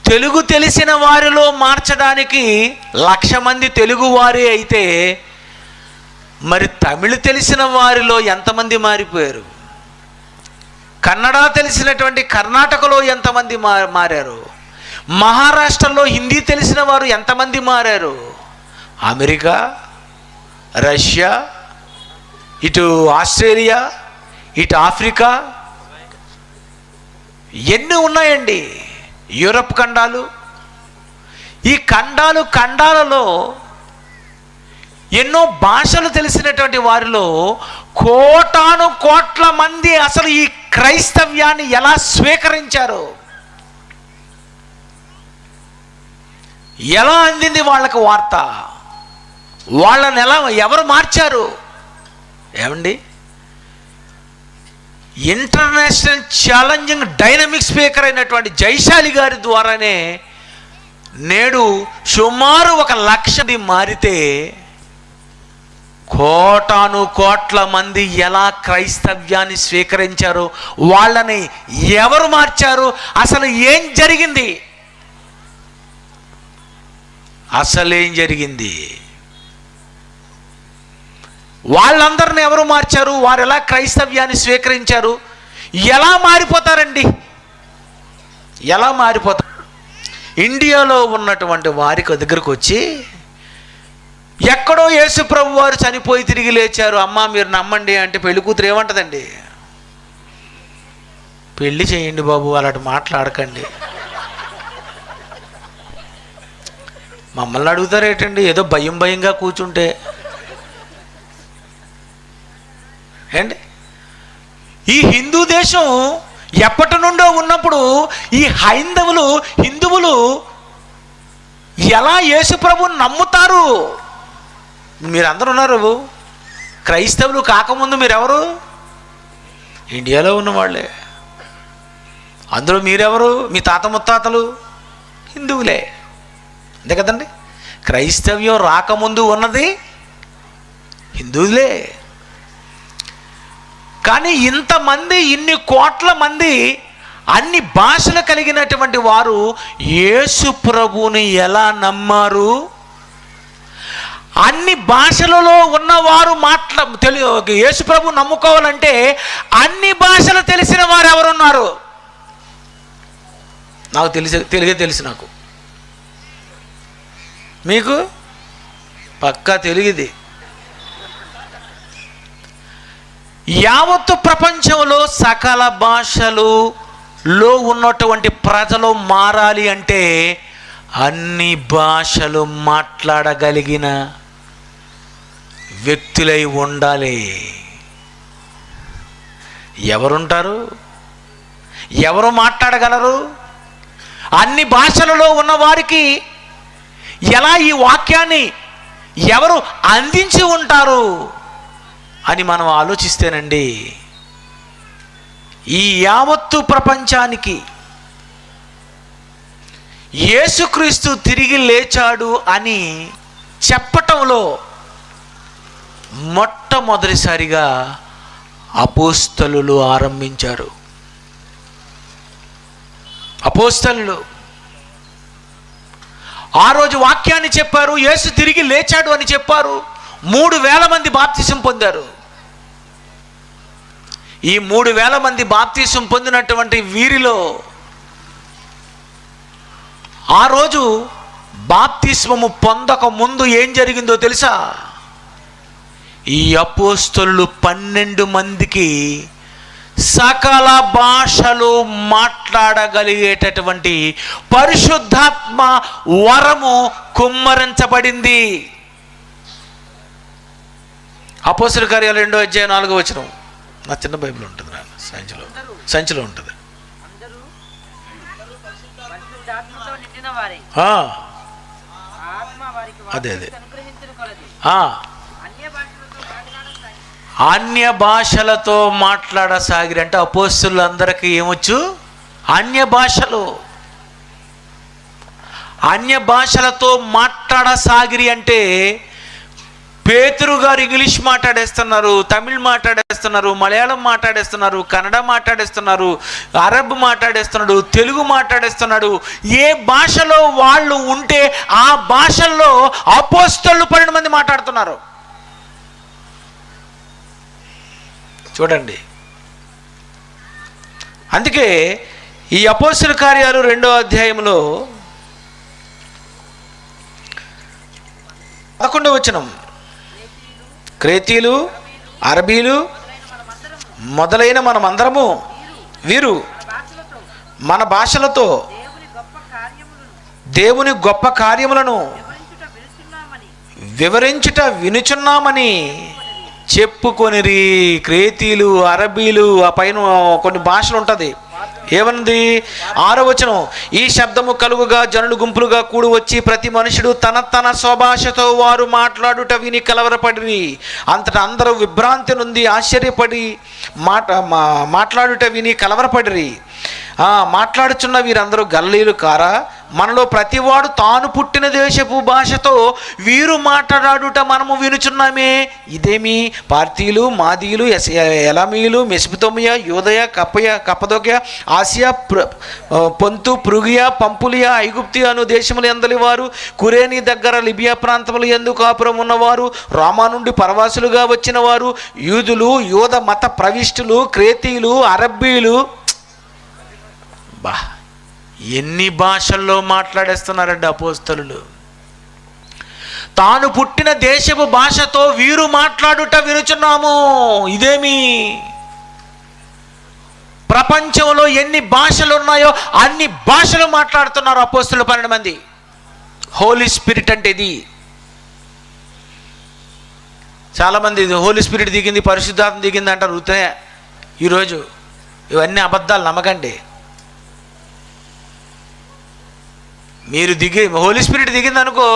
తెలుగు తెలిసిన వారిలో మార్చడానికి 1,00,000 మంది తెలుగు వారే అయితే మరి తమిళ తెలిసిన వారిలో ఎంతమంది మారిపోయారు? కన్నడ తెలిసినటువంటి కర్ణాటకలో ఎంతమంది మారారు? మహారాష్ట్రలో హిందీ తెలిసిన వారు ఎంతమంది మారారు? అమెరికా, రష్యా, ఇటు ఆస్ట్రేలియా, ఇటు ఆఫ్రికా, ఎన్ని ఉన్నాయండి? యూరప్ ఖండాలు. ఈ ఖండాలలో ఎన్నో భాషలు తెలిసినటువంటి వారిలో కోటాను కోట్ల మంది అసలు ఈ క్రైస్తవ్యాన్ని ఎలా స్వీకరించారు? ఎలా అందింది వాళ్ళకు వార్త? వాళ్ళని ఎవరు మార్చారు? ఏమండి, ఇంటర్నేషనల్ ఛాలెంజింగ్ డైనమిక్ స్పీకర్ అయినటువంటి జైశాలి గారి ద్వారానే నేడు సుమారు 1,00,000 మారితే కోటాను కోట్ల మంది ఎలా క్రైస్తవ్యాన్ని స్వీకరించారు, వాళ్ళని ఎవరు మార్చారు, అసలు ఏం జరిగింది, అసలేం జరిగింది, వాళ్ళందరిని ఎవరు మార్చారు, వారు ఎలా క్రైస్తవ్యాన్ని స్వీకరించారు, ఎలా మారిపోతారండి, ఎలా మారిపోతారు? ఇండియాలో ఉన్నటువంటి వారికి దగ్గరకు వచ్చి, ఎక్కడో యేసు ప్రభు వారు చనిపోయి తిరిగి లేచారు, అమ్మ మీరు నమ్మండి అంటే పెళ్లి కూతురు ఏమంటదండి? పెళ్లి చేయండి బాబు, అలాంటి మాట్లాడకండి. మమ్మల్ని అడుగుతారేటండి ఏదో భయం భయంగా కూర్చుంటే ఏంటి? ఈ హిందూ దేశం ఎప్పటి నుండో ఉన్నప్పుడు ఈ హిందువులు ఎలా యేసుప్రభుని నమ్ముతారు? మీరందరూ ఉన్నారు, క్రైస్తవులు కాకముందు మీరెవరు? ఇండియాలో ఉన్నవాళ్ళే. అందులో మీరెవరు? మీ తాత ముత్తాతలు హిందువులే, అంతే కదండి. క్రైస్తవ్యం రాకముందు ఉన్నది హిందువులే. కానీ ఇంతమంది, ఇన్ని కోట్ల మంది, అన్ని భాషలు కలిగినటువంటి వారు యేసు ప్రభువుని ఎలా నమ్మారు? అన్ని భాషలలో ఉన్నవారు యేసు ప్రభు నమ్ముకోవాలంటే అన్ని భాషలు తెలిసిన వారు ఎవరున్నారు? నాకు తెలుగే తెలుసు, నాకు, మీకు పక్కా తెలుగుది. యావత్తు ప్రపంచంలో సకల భాషలలో ఉన్నటువంటి ప్రజలు మారాలి అంటే అన్ని భాషలు మాట్లాడగలిగిన వ్యక్తులై ఉండాలి. ఎవరుంటారు? ఎవరు మాట్లాడగలరు? అన్ని భాషలలో ఉన్నవారికి ఎలా ఈ వాక్యాన్ని ఎవరు అందించి ఉంటారు అని మనం ఆలోచిస్తేనండి, ఈ యావత్తు ప్రపంచానికి యేసుక్రీస్తు తిరిగి లేచాడు అని చెప్పటంలో మొట్టమొదటిసారిగా అపోస్తలులు ఆరంభించారు. అపోస్తలులు ఆ రోజు వాక్యాన్ని చెప్పారు, యేసు తిరిగి లేచాడు అని చెప్పారు. 3,000 మంది బాప్తిసం పొందారు. ఈ 3,000 మంది బాప్తిసం పొందినటువంటి వీరిలో ఆ రోజు బాప్తిస్మము పొందక ముందు ఏం జరిగిందో తెలుసా? ఈ అపోస్తలులు 12 మందికి సకల భాషలు మాట్లాడగలిగేటటువంటి పరిశుద్ధాత్మ వరము కుమ్మరించబడింది. అపోస్తలుల కార్యాలు 2వ అధ్యాయం 4వ వచనం. నా చిన్న బైబిల్ ఉంటుంది, సంచిలో ఉంటుంది. అదే అన్య భాషలతో మాట్లాడసాగిరి అంటే అపోస్తలులందరికీ ఏమొచ్చు? అన్య భాషలతో మాట్లాడసాగిరి అంటే పేతురు గారు ఇంగ్లీష్ మాట్లాడేస్తున్నారు, తమిళ్ మాట్లాడేస్తున్నారు, మలయాళం మాట్లాడేస్తున్నారు, కన్నడ మాట్లాడేస్తున్నారు, అరబ్ మాట్లాడేస్తున్నాడు, తెలుగు మాట్లాడేస్తున్నాడు. ఏ భాషలో వాళ్ళు ఉంటే ఆ భాషల్లో అపోస్తలులు 12 మంది మాట్లాడుతున్నారు. చూడండి. అందుకే ఈ అపోస్తలుల కార్యాలు 2వ అధ్యాయంలో 11వ వచనం, క్రేతీలు, అరబీలు మొదలైన మనమందరము వీరు మన భాషలతో దేవుని గొప్ప కార్యములను వివరించుట వినుచున్నామని చెప్పుకొనిరి. క్రేతీలు, అరబీలు, ఆ పైన కొన్ని భాషలు ఉంటుంది. ఏమన్నది? 6వ వచనం, ఈ శబ్దము కలుగుగా జనులు గుంపులుగా కూడి వచ్చి ప్రతి మనుషుడు తన తన స్వభాషతో వారు మాట్లాడుట విని కలవరపడిరి. అంతటా అందరూ విభ్రాంతి నుండి ఆశ్చర్యపడి మాట్లాడుట విని కలవరపడిరి. మాట్లాడుచున్న వీరందరూ గల్లీలు కారా? మనలో ప్రతివాడు తాను పుట్టిన దేశపు భాషతో వీరు మాట్లాడుట మనము వినుచున్నామే. ఇదేమి పార్తీలు, మాదీయులు, ఎలామీయులు, మెసొపొతామియా, యూదయ, కప్పదొకియా, ఆసియా, పొంతు, పృగియా, పంపులియా, ఐగుప్తు అను దేశములు ఎందలి వారు, కురేని దగ్గర లిబియా ప్రాంతములు యందు కాపురం ఉన్నవారు, రోమా నుండి పరవాసులుగా వచ్చిన వారు, యూదులు, యూద మత ప్రవిష్టులు, క్రేతీయులు, అరబ్బీలు. బా, ఎన్ని భాషల్లో మాట్లాడేస్తున్నారండి అపోస్తలులు. తాను పుట్టిన దేశపు భాషతో వీరు మాట్లాడుట వినుచున్నాము. ఇదేమి? ప్రపంచంలో ఎన్ని భాషలు ఉన్నాయో అన్ని భాషలు మాట్లాడుతున్నారు అపోస్తలులు 12 మంది. హోలీ స్పిరిట్ అంటే ఇది. చాలామంది హోలీ స్పిరిట్ దిగింది, పరిశుద్ధాత్మ దిగింది అంటారు. ఉత్తనే ఈరోజు ఇవన్నీ అబద్ధాలు, నమ్మకండి. మీరు హోలీ స్పిరిట్ దిగింది అనుకో,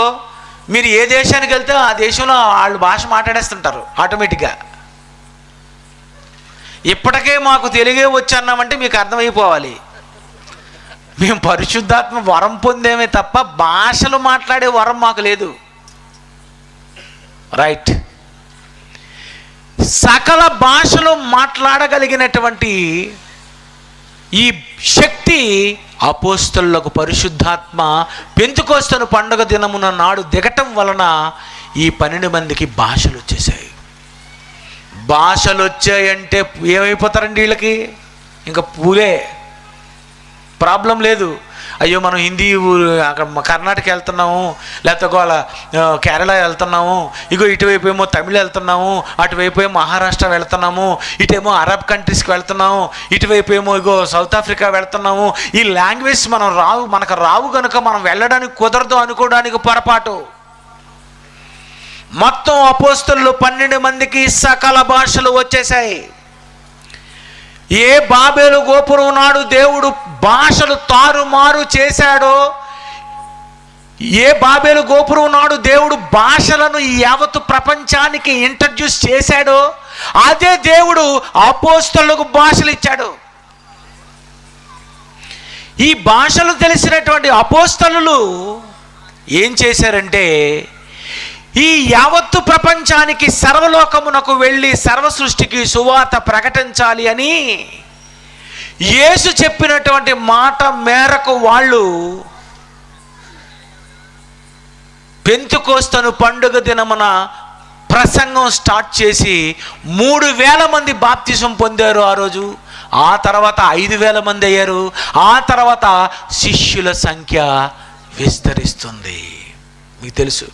మీరు ఏ దేశానికి వెళ్తే ఆ దేశంలో వాళ్ళు భాష మాట్లాడేస్తుంటారు ఆటోమేటిక్గా. ఇప్పటికే మాకు తెలుగే వచ్చన్నామంటే మీకు అర్థమైపోవాలి, మేము పరిశుద్ధాత్మ వరం పొందేమే తప్ప భాషలు మాట్లాడే వరం మాకు లేదు. రైట్. సకల భాషలు మాట్లాడగలిగినటువంటి ఈ శక్తి అపోస్తలులకు పరిశుద్ధాత్మ పెంతెకొస్తు పండుగ దినమున నాడు దిగటం వలన ఈ 12 మందికి భాషలు వచ్చేసాయి. భాషలు వచ్చాయంటే ఏమైపోతారండి వీళ్ళకి? ఇంకా పూలే, ప్రాబ్లం లేదు. అయ్యో మనం హిందీ అక్కడ కర్ణాటక వెళ్తున్నాము, లేకపోతే కేరళ వెళ్తున్నాము, ఇగో ఇటువైపు ఏమో తమిళ వెళ్తున్నాము, అటువైపు ఏమో మహారాష్ట్ర వెళ్తున్నాము, ఇటేమో అరబ్ కంట్రీస్కి వెళ్తున్నాము, ఇటువైపు ఏమో ఇగో సౌత్ ఆఫ్రికా వెళ్తున్నాము. ఈ లాంగ్వేజ్ మనకు రావు కనుక మనం వెళ్ళడానికి కుదరదు అనుకోవడానికి పొరపాటు. మొత్తం అపోస్తలులు 12 మందికి సకల భాషలు వచ్చేసాయి. ఏ బాబేలు గోపురం నాడు దేవుడు భాషలు తారుమారు చేశాడో, ఏ బాబేలు గోపురం నాడు దేవుడు భాషలను యావత్తు ప్రపంచానికి ఇంట్రడ్యూస్ చేశాడో, అదే దేవుడు అపోస్తలులకు భాషలు ఇచ్చాడు. ఈ భాషలు తెలిసినటువంటి అపోస్తలులు ఏం చేశారంటే, ఈ యావత్తు ప్రపంచానికి సర్వలోకమునకు వెళ్ళి సర్వ సృష్టికి సువార్త ప్రకటించాలి అని యేసు చెప్పినటువంటి మాట మేరకు వాళ్ళు పెంతెకొస్తు పండుగ దినమున ప్రసంగం స్టార్ట్ చేసి 3000 మంది బాప్తిసం పొందారు ఆ రోజు. ఆ తర్వాత 5000 మంది అయ్యారు. ఆ తర్వాత శిష్యుల సంఖ్య విస్తరిస్తుంది. మీకు తెలుసు,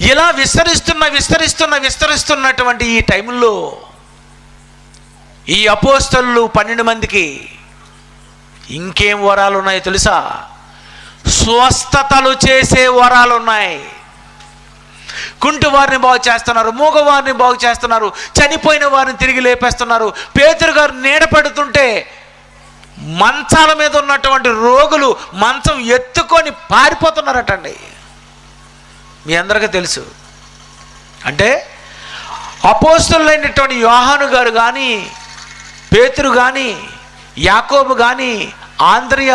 ఇలా విస్తరిస్తున్నటువంటి ఈ టైంలో ఈ అపోస్తలులు 12 మందికి ఇంకేం వరాలు ఉన్నాయో తెలుసా? స్వస్థతలు చేసే వరాలు ఉన్నాయి. కుంటి వారిని బాగు చేస్తున్నారు, మూగవారిని బాగు చేస్తున్నారు, చనిపోయిన వారిని తిరిగి లేపేస్తున్నారు. పేతురు గారు నీడ పెడుతుంటే మంచాల మీద ఉన్నటువంటి రోగులు మంచం ఎత్తుకొని పారిపోతున్నారటండి. మీ అందరికీ తెలుసు. అంటే అపోస్తలులైనటువంటి యోహాను గారు కానీ, పేతురు కానీ, యాకోబు కానీ, ఆంద్రియ,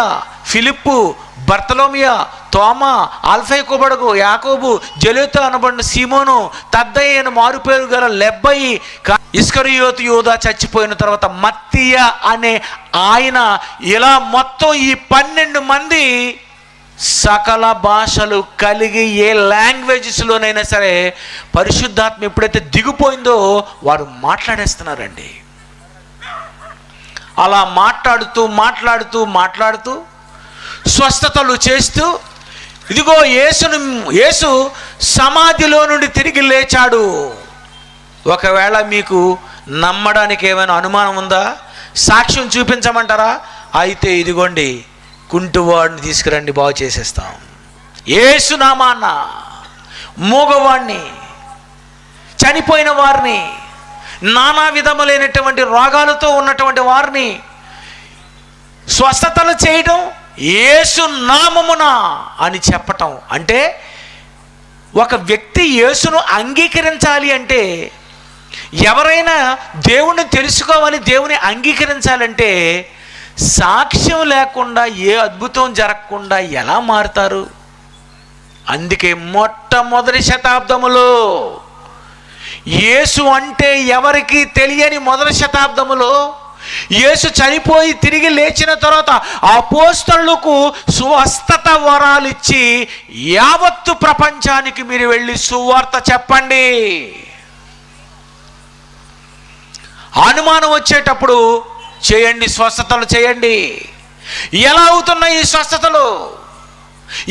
ఫిలిప్పు, బర్తలోమియా, తోమా, అల్ఫై కుబడగు, యాకోబు, జెలోత అనబడిన సీమోను, తద్దయి అని మారుపేరు గల లెబ్బయి, ఇస్కరియోతు యూదా చచ్చిపోయిన తర్వాత మత్తీయ అనే ఆయన, ఇలా మొత్తం ఈ 12 మంది సకల భాషలు కలిగి ఏ లాంగ్వేజెస్లోనైనా సరే పరిశుద్ధాత్మ ఎప్పుడైతే దిగిపోయిందో వారు మాట్లాడేస్తున్నారండి. అలా మాట్లాడుతూ స్వస్థతలు చేస్తూ, ఇదిగో యేసు సమాధిలో నుండి తిరిగి లేచాడు. ఒకవేళ మీకు నమ్మడానికి ఏమైనా అనుమానం ఉందా? సాక్ష్యం చూపించమంటారా? అయితే ఇదిగోండి, కుంటివాడిని తీసుకురండి, బాగు చేసేస్తాం. యేసు నామాన మూగవాడిని, చనిపోయిన వారిని, నానా విధములైనటువంటి రోగాలతో ఉన్నటువంటి వారిని స్వస్థతలు చేయడం యేసు నామమున అని చెప్పటం. అంటే ఒక వ్యక్తి యేసును అంగీకరించాలి అంటే, ఎవరైనా దేవుణ్ణి తెలుసుకోవాలి, దేవుని అంగీకరించాలంటే సాక్ష్యం లేకుండా ఏ అద్భుతం జరగకుండా ఎలా మారుతారు? అందుకే మొట్టమొదటి శతాబ్దములో యేసు అంటే ఎవరికి తెలియని మొదటి శతాబ్దములో యేసు చనిపోయి తిరిగి లేచిన తర్వాత అపోస్తలులకు స్వస్థత వరాలు ఇచ్చి యావత్తు ప్రపంచానికి మీరు వెళ్ళి సువార్త చెప్పండి. అనుమానం వచ్చేటప్పుడు చేయండి, స్వస్థతలు చేయండి. ఎలా అవుతున్నాయి ఈ స్వస్థతలు?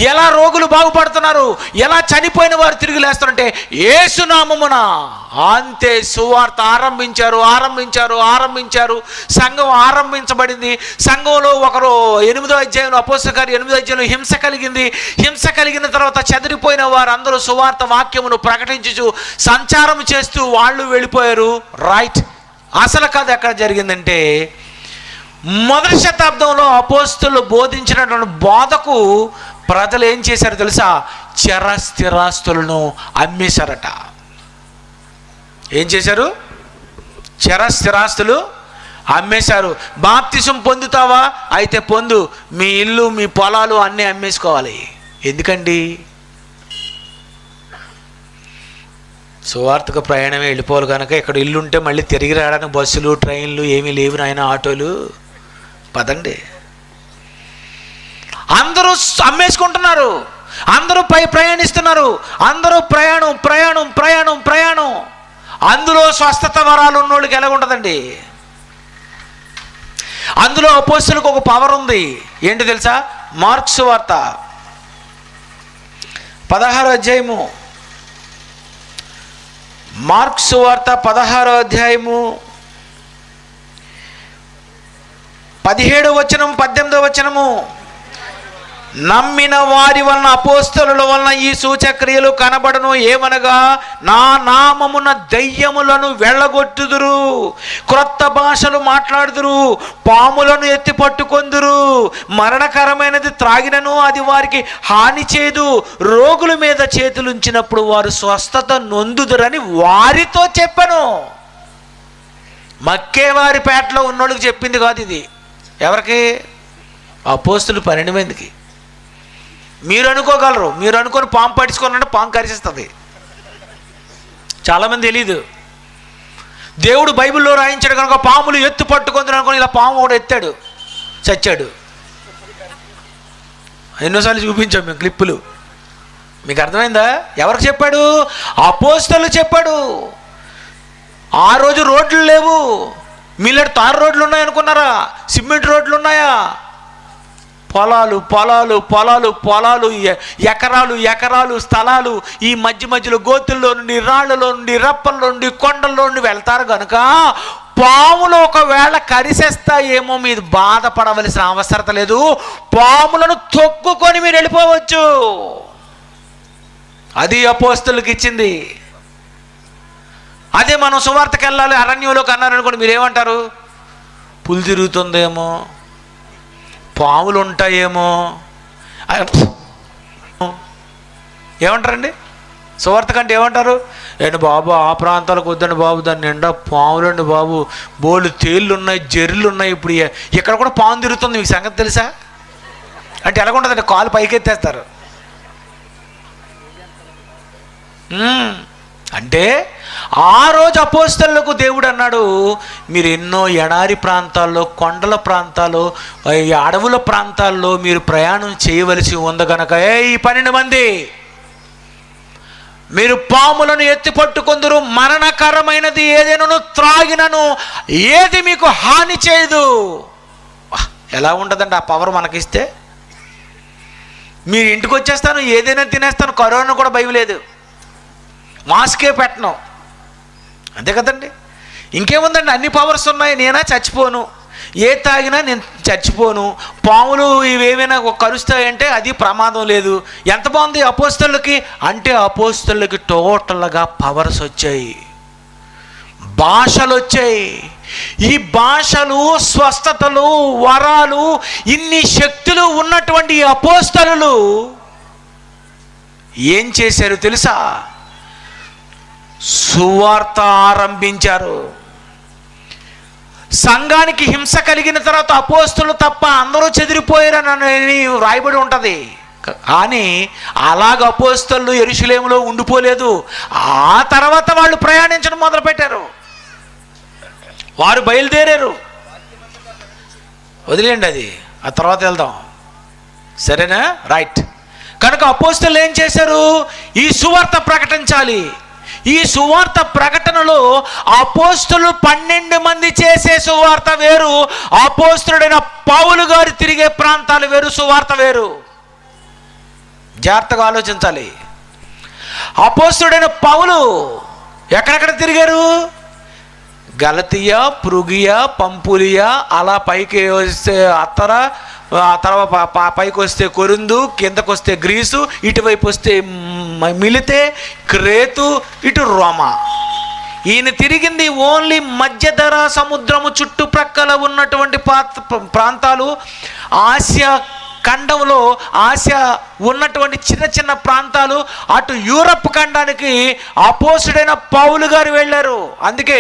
ఎలా రోగులు బాగుపడుతున్నారు? ఎలా చనిపోయిన వారు తిరిగి లేస్తారంటే యేసు నామమున. అంతే, సువార్త ఆరంభించారు. సంఘం ఆరంభించబడింది. సంఘంలో ఒకరు 8వ అధ్యాయంలో అపోస్తలుల కార్యం 8వ అధ్యాయంలో హింస కలిగిన తర్వాత చెదిరిపోయిన వారు అందరూ సువార్త వాక్యమును ప్రకటించుచు సంచారం చేస్తూ వాళ్ళు వెళ్ళిపోయారు. రైట్. అసలు కథ ఎక్కడ జరిగిందంటే మొదటి శతాబ్దంలో అపోస్తలులు బోధించినటువంటి బోధకు ప్రజలు ఏం చేశారు తెలుసా? చరస్థిరాస్తులను అమ్మేశారట. ఏం చేశారు? చరస్థిరాస్తులు అమ్మేశారు. బాప్తిసం పొందుతావా? అయితే పొందు, మీ ఇల్లు మీ పొలాలు అన్నీ అమ్మేసుకోవాలి. ఎందుకండి? సువార్తకు ప్రయాణమే వెళ్ళిపోవాలి కనుక ఇక్కడ ఇల్లు ఉంటే మళ్ళీ తిరిగి రావడానికి బస్సులు ట్రైన్లు ఏమీ లేవు నాయన, ఆటోలు పదండి. అందరూ అమ్మేసుకుంటున్నారు, అందరూ ప్రయాణిస్తున్నారు, అందరూ ప్రయాణం. అందులో స్వస్థత వరాలు ఉన్నోళ్ళకి ఎలా ఉంటుందండి? అందులో అపోస్తలులకు ఒక పవర్ ఉంది. ఏంటి తెలుసా? మార్కు సువార్త 16వ అధ్యాయము, మార్కు సువార్త 16వ అధ్యాయము 17వ వచనం 18వ వచనము. నమ్మిన వారి వలన అపోస్తలుల వలన ఈ సూచక్రియలు కనబడను. ఏమనగా నా నామమున దయ్యములను వెళ్ళగొట్టుదురు, క్రొత్త భాషలు మాట్లాడుదురు, పాములను ఎత్తి పట్టుకొందురు, మరణకరమైనది త్రాగినను అది వారికి హాని చేయదు, రోగుల మీద చేతులుంచినప్పుడు వారు స్వస్థత నొందుదురని వారితో చెప్పాను. మక్కేవారి పేటలో ఉన్నోళ్ళకి చెప్పింది కాదు ఇది. ఎవరికి? అపోస్తలులు 12 మందికి. మీరు అనుకోగలరు, మీరు అనుకొని పాము పట్టించుకోనంటే పాము కరిసిస్తుంది. చాలామంది తెలీదు. దేవుడు బైబిల్లో రాయించాడు కనుక పాములు ఎత్తు పట్టుకుంది అనుకుని ఇలా పాము కూడా ఎత్తాడు, చచ్చాడు. ఎన్నోసార్లు చూపించాం మేము క్లిప్పులు. మీకు అర్థమైందా? ఎవరికి చెప్పాడు? అపోస్తలులు చెప్పాడు. ఆ రోజు రోడ్లు లేవు. మీలాంటి తారు రోడ్లు ఉన్నాయనుకున్నారా? సిమెంట్ రోడ్లు ఉన్నాయా? పొలాలు, ఎకరాలు స్థలాలు. ఈ మధ్యలో గోతుల్లో నుండి, రాళ్లలో నుండి, రప్పల్లో నుండి, కొండల్లో నుండి వెళ్తారు కనుక పాములు ఒకవేళ కరిసేస్తాయేమో మీరు బాధపడవలసిన అవసరం లేదు. పాములను తొక్కుకొని మీరు వెళ్ళిపోవచ్చు. అది అపోస్తలులకు ఇచ్చింది. అదే మనం సువార్తకి వెళ్ళాలి అరణ్యంలోకి అన్నారనుకోండి, మీరేమంటారు? పులి తిరుగుతుందేమో, పాములు ఉంటాయేమో ఏమంటారండి? సువార్త కంటే ఏమంటారు? ఏంటి బాబు ఆ ప్రాంతాలకు వద్దండి బాబు, దాని నిండా పాములండి బాబు, బోళ్ళు తేళ్ళు ఉన్నాయి, జర్రులు ఉన్నాయి. ఇప్పుడు ఇక్కడ కూడా పాము తిరుగుతుంది, మీకు సంగతి తెలుసా? అంటే ఎలాగుంటుందండి? కాలు పైకెత్తేస్తారు. అంటే ఆ రోజు అపోస్తలులకు దేవుడు అన్నాడు, మీరు ఎన్నో ఎడారి ప్రాంతాల్లో, కొండల ప్రాంతాల్లో, అడవుల ప్రాంతాల్లో మీరు ప్రయాణం చేయవలసి ఉంది కనుక ఈ 12 మంది మీరు పాములను ఎత్తి పట్టుకొందురు, మరణకరమైనది ఏదైనాను త్రాగినను ఏది మీకు హాని చేయదు. ఎలా ఉంటుందండి ఆ పవర్ మనకిస్తే? మీరు ఇంటికి వచ్చేస్తాను, ఏదైనా తినేస్తాను, కరోనా కూడా భయం లేదు, మాస్కే పెట్టను, అంతే కదండి. ఇంకేముందండి? అన్ని పవర్స్ ఉన్నాయి. నేనా చచ్చిపోను, ఏ తాగినా నేను చచ్చిపోను, పాములు ఇవేమైనా కరుస్తాయంటే అది ప్రమాదం లేదు. ఎంత బాగుంది అపోస్తలులకి. అంటే అపోస్తలులకి టోటల్గా పవర్స్ వచ్చాయి, భాషలు వచ్చాయి. ఈ భాషలు, స్వస్థతలు, వరాలు, ఇన్ని శక్తులు ఉన్నటువంటి ఈ అపోస్తలులు ఏం చేశారు తెలుసా? సువార్త ఆరంభించారు. సంఘానికి హింస కలిగిన తర్వాత అపోస్తులు తప్ప అందరూ చెదిరిపోయారని రాయబడి ఉంటుంది. కానీ అలాగ అపోస్తలు యెరూషలేములో ఉండిపోలేదు. ఆ తర్వాత వాళ్ళు ప్రయాణించడం మొదలుపెట్టారు. వారు బయలుదేరారు. వదిలేండి అది, ఆ తర్వాత వెళ్దాం, సరేనా? రైట్. కనుక అపోస్తలు ఏం చేశారు? ఈ సువార్త ప్రకటించాలి. ఈ సువార్త ప్రకటనలో అపోస్తలు 12 మంది చేసే సువార్త వేరు, అపోస్తలుడైన పౌలు గారు తిరిగే ప్రాంతాలు వేరు, సువార్త వేరు. జాగ్రత్తగా ఆలోచించాలి. అపోస్తలుడైన పౌలు ఎక్కడెక్కడ తిరిగారు? గలతియా, పృగియా, పంపులియా, అలా పైకి వస్తే అత్తర, ఆ తర్వాత పైకి వస్తే కొరిందు, కిందకు వస్తే గ్రీసు, ఇటువైపు వస్తే మిలితే, క్రేతు, ఇటు రోమా. ఈయన తిరిగింది ఓన్లీ మధ్యధరా సముద్రము చుట్టుప్రక్కల ఉన్నటువంటి ప్రాంతాలు. ఆసియా ఖండంలో ఆసియా ఉన్నటువంటి చిన్న చిన్న ప్రాంతాలు, అటు యూరప్ ఖండానికి అపోస్తుడైన పౌలు గారు వెళ్ళారు. అందుకే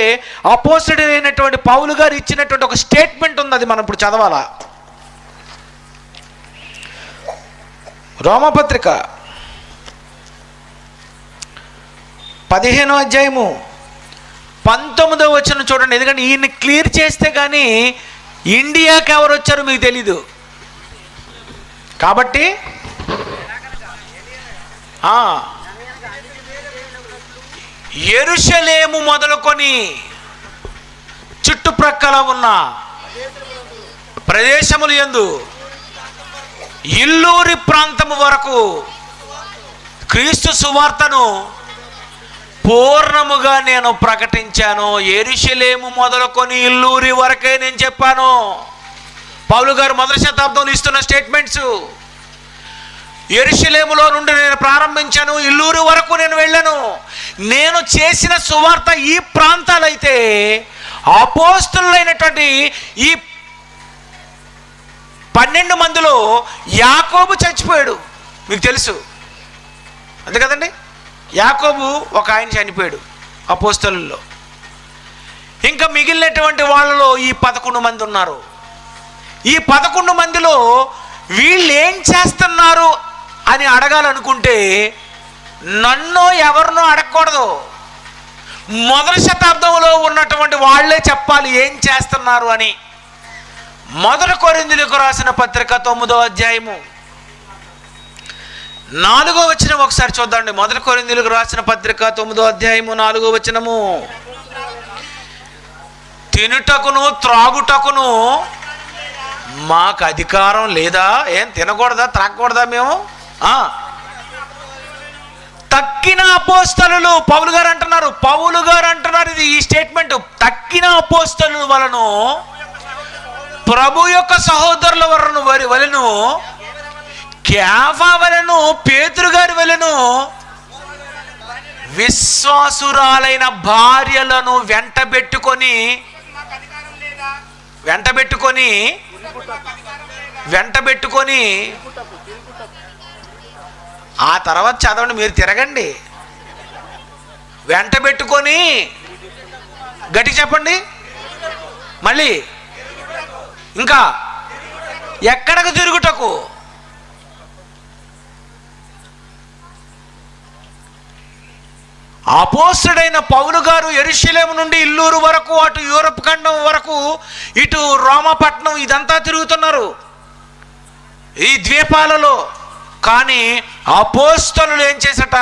అపోస్తుడైనటువంటి పౌలు గారు ఇచ్చినటువంటి ఒక స్టేట్మెంట్ ఉంది, అది మనం ఇప్పుడు చదవాలా. రోమపత్రిక 15వ అధ్యాయము 19వ వచనం చూడండి. ఎందుకంటే ఈయన క్లియర్ చేస్తే కానీ ఇండియాకి ఎవరు వచ్చారో మీకు తెలీదు. కాబట్టి యెరూషలేము మొదలుకొని చుట్టుప్రక్కల ఉన్న ప్రదేశములు యందు ఇల్లూరి ప్రాంతము వరకు క్రీస్తు సువార్తను పూర్ణముగా నేను ప్రకటించాను. యెరూషలేము మొదలుకొని ఇల్లూరి వరకే నేను చెప్పాను. పౌలు గారు మొదటి శతాబ్దంలో ఇస్తున్న స్టేట్మెంట్స్. యెరూషలేములో నుండి నేను ప్రారంభించాను, ఇల్లూరు వరకు నేను వెళ్ళాను. నేను చేసిన సువార్త ఈ ప్రాంతాలైతే అపోస్తలులైనటువంటి ఈ 12 మందిలో యాకోబు చచ్చిపోయాడు, మీకు తెలుసు అంతే కదండి. యాకోబు ఒక ఆయన చనిపోయాడు అపోస్తలుల్లో. ఇంకా మిగిలినటువంటి వాళ్ళలో ఈ 11 మంది ఉన్నారు. ఈ 11 మందిలో వీళ్ళు ఏం చేస్తున్నారు అని అడగాలనుకుంటే నన్ను ఎవరినో అడగకూడదు. మొదటి శతాబ్దంలో ఉన్నటువంటి వాళ్ళే చెప్పాలి ఏం చేస్తున్నారు అని. మొదటి కొరింథీయులకు రాసిన పత్రిక 9వ అధ్యాయము 4వ వచనం ఒకసారి చూద్దాండి. మొదటి కొరింథీయులకు రాసిన పత్రిక 9వ అధ్యాయము 4వ వచనము. తినుటకును త్రాగుటకును మాకు అధికారం లేదా? ఏం తినకూడదా, త్రాగకూడదా మేము? తక్కిన అపోస్తలులు, పౌలు గారు అంటున్నారు ఇది ఈ స్టేట్మెంట్. తక్కిన అపోస్తలుల వలను ప్రభు యొక్క సహోదరుల వలను, కేఫా వలను, పేతురు గారి వలను విశ్వాసురాలైన భార్యలను వెంటబెట్టుకొని ఆ తర్వాత చదవండి, మీరు తిరగండి. వెంటబెట్టుకొని గట్టి చెప్పండి మళ్ళీ. ఇంకా ఎక్కడకు తిరుగుటకు? అపోస్తలుడైన పౌలు గారు యెరూషలేము నుండి ఇల్లూరు వరకు, అటు యూరప్ ఖండం వరకు, ఇటు రోమాపట్నం, ఇదంతా తిరుగుతున్నారు ఈ ద్వీపాలలో. కానీ అపోస్తలులు ఏం చేసట?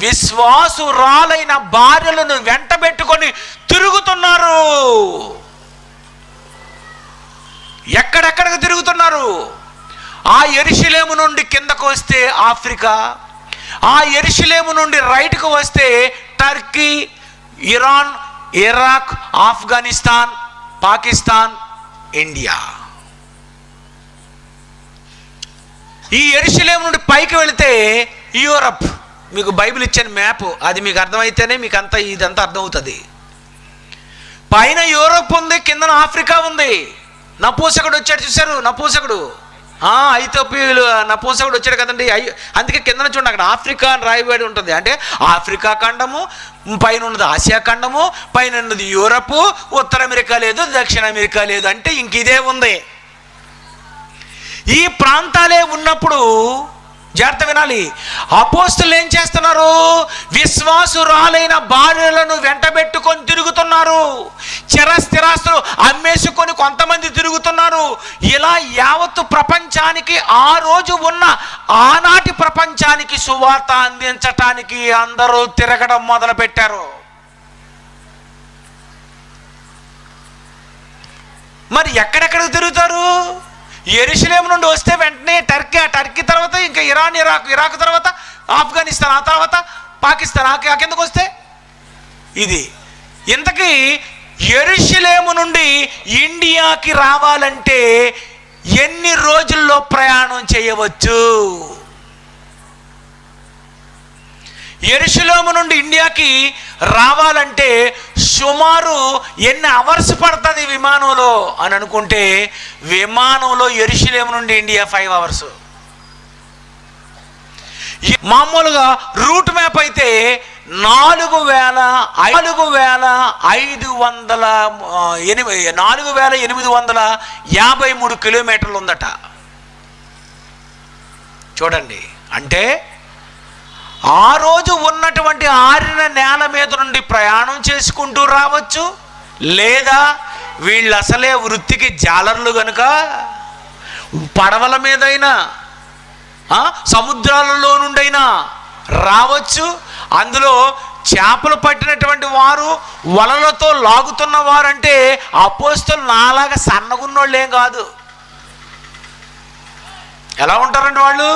విశ్వాసురాలైన భార్యలను వెంటబెట్టుకొని తిరుగుతున్నారు. ఎక్కడెక్కడికి తిరుగుతున్నారు? ఆ యెరూషలేము నుండి కిందకు వస్తే ఆఫ్రికా, ఆ యెరూషలేము నుండి రైట్కు వస్తే Turkey, Iran, Iraq, Afghanistan, Pakistan, India. ఈ యెరూషలేము నుండి పైకి వెళితే యూరప్. మీకు బైబిల్ ఇచ్చిన మ్యాప్, అది మీకు అర్థమైతేనే మీకు అంతా ఇదంతా అర్థమవుతుంది. పైన యూరప్ ఉంది, కిందన ఆఫ్రికా ఉంది. నపూసకుడు వచ్చాడు, చూశారు? నపూసకుడు ఐథియోపియాలో నపుంసకుడు వచ్చాడు కదండి. అందుకే కింద చూడండి, అక్కడ ఆఫ్రికా అని రాయబడి ఉంటుంది. అంటే ఆఫ్రికా ఖండము, పైన ఉన్నది ఆసియా ఖండము, పైన ఉన్నది యూరప్, ఉత్తర అమెరికా లేదు, దక్షిణ అమెరికా లేదు. అంటే ఇంక ఇదే ఉంది. ఈ ప్రాంతాలే ఉన్నప్పుడు జాగ్రత్త వినాలి, అపోస్తులు ఏం చేస్తున్నారు? విశ్వాసురాలైన భార్యలను వెంటబెట్టుకొని తిరుగుతున్నారు. స్థిరాస్తులు అమ్మేసుకొని కొంతమంది తిరుగుతున్నారు. ఇలా యావత్తు ప్రపంచానికి, ఆ రోజు ఉన్న ఆనాటి ప్రపంచానికి సువార్త అందించటానికి అందరూ తిరగడం మొదలుపెట్టారు. మరి ఎక్కడెక్కడికి తిరుగుతారు? యెరూషలేము నుండి వస్తే వెంటనే టర్కీ, ఆ టర్కీ తర్వాత ఇంకా ఇరాన్, ఇరాక్ తర్వాత ఆఫ్ఘనిస్తాన్, ఆ తర్వాత పాకిస్తాన్, ఆ కిందకు వస్తే ఇది. ఇంతకీ యెరూషలేము నుండి ఇండియాకి రావాలంటే ఎన్ని రోజుల్లో ప్రయాణం చేయవచ్చు? యెరూషలేము నుండి ఇండియాకి రావాలంటే సుమారు ఎన్ని అవర్స్ పడుతుంది విమానంలో అని అనుకుంటే, విమానంలో యెరూషలేము నుండి ఇండియా 5 అవర్స్. మామూలుగా రూట్ మ్యాప్ అయితే 4853 కిలోమీటర్లు ఉందట. చూడండి, అంటే ఆ రోజు ఉన్నటువంటి ఆరిన నేల మీద నుండి ప్రయాణం చేసుకుంటూ రావచ్చు, లేదా వీళ్ళు అసలే వృత్తికి జాలర్లు కనుక పడవల మీదైనా సముద్రాలలో నుండైనా రావచ్చు. అందులో చేపలు పట్టినటువంటి వారు, వలలతో లాగుతున్న వారంటే అపోస్తలు నాలాగా సన్నగున్నోళ్ళు ఏం కాదు. ఎలా ఉంటారండి వాళ్ళు?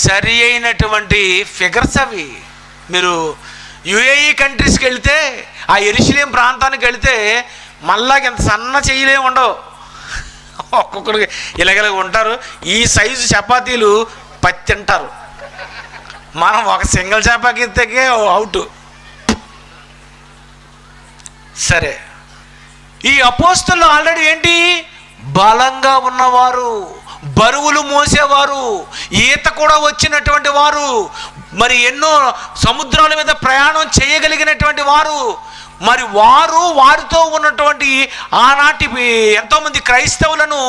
సరి అయినటువంటి ఫిగర్స్ అవి. మీరు యుఏఈ కంట్రీస్కి వెళ్తే, ఆ యెరూషలేం ప్రాంతానికి వెళ్తే మళ్ళా ఇంత సన్న చేయలేము ఉండవు. ఒక్కొక్కరికి ఇలాగ ఉంటారు. ఈ సైజు చపాతీలు 10 తింటారు. మనం ఒక సింగిల్ చపాతీకే అవుట్. సరే, ఈ అపోస్తలు ఆల్రెడీ ఏంటి? బలంగా ఉన్నవారు, బరువులు మోసేవారు, ఈత కూడా వచ్చినటువంటి వారు, మరి ఎన్నో సముద్రాల మీద ప్రయాణం చేయగలిగినటువంటి వారు. మరి వారితో ఉన్నటువంటి ఆనాటి ఎంతోమంది క్రైస్తవులను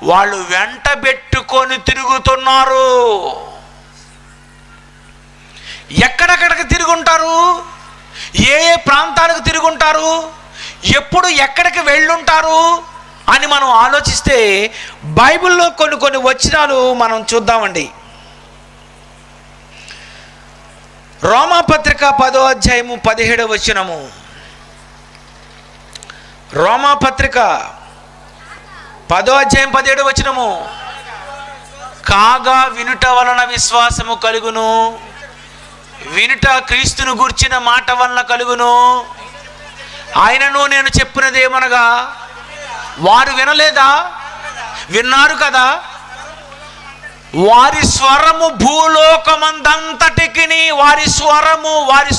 వాళ్ళు వెంటబెట్టుకొని తిరుగుతున్నారు. ఎక్కడెక్కడికి తిరుగుంటారు? ఏ ప్రాంతాలకు తిరుగుంటారు? ఎప్పుడు ఎక్కడికి వెళ్ళుంటారు అని మనం ఆలోచిస్తే బైబిల్లో కొన్ని వచనాలు మనం చూద్దామండి. రోమాపత్రిక 10వ అధ్యాయము 17వ వచనము. రోమాపత్రిక 10వ అధ్యాయం 17వ వచనము. కాగా వినుట వలన విశ్వాసము కలుగును, వినుట క్రీస్తును గూర్చిన మాట వలన కలుగును. ఆయనను నేను చెప్పినదేమనగా, వారు వినలేదా? విన్నారు కదా. వారి స్వరము భూలోకమందంతటికి, వారి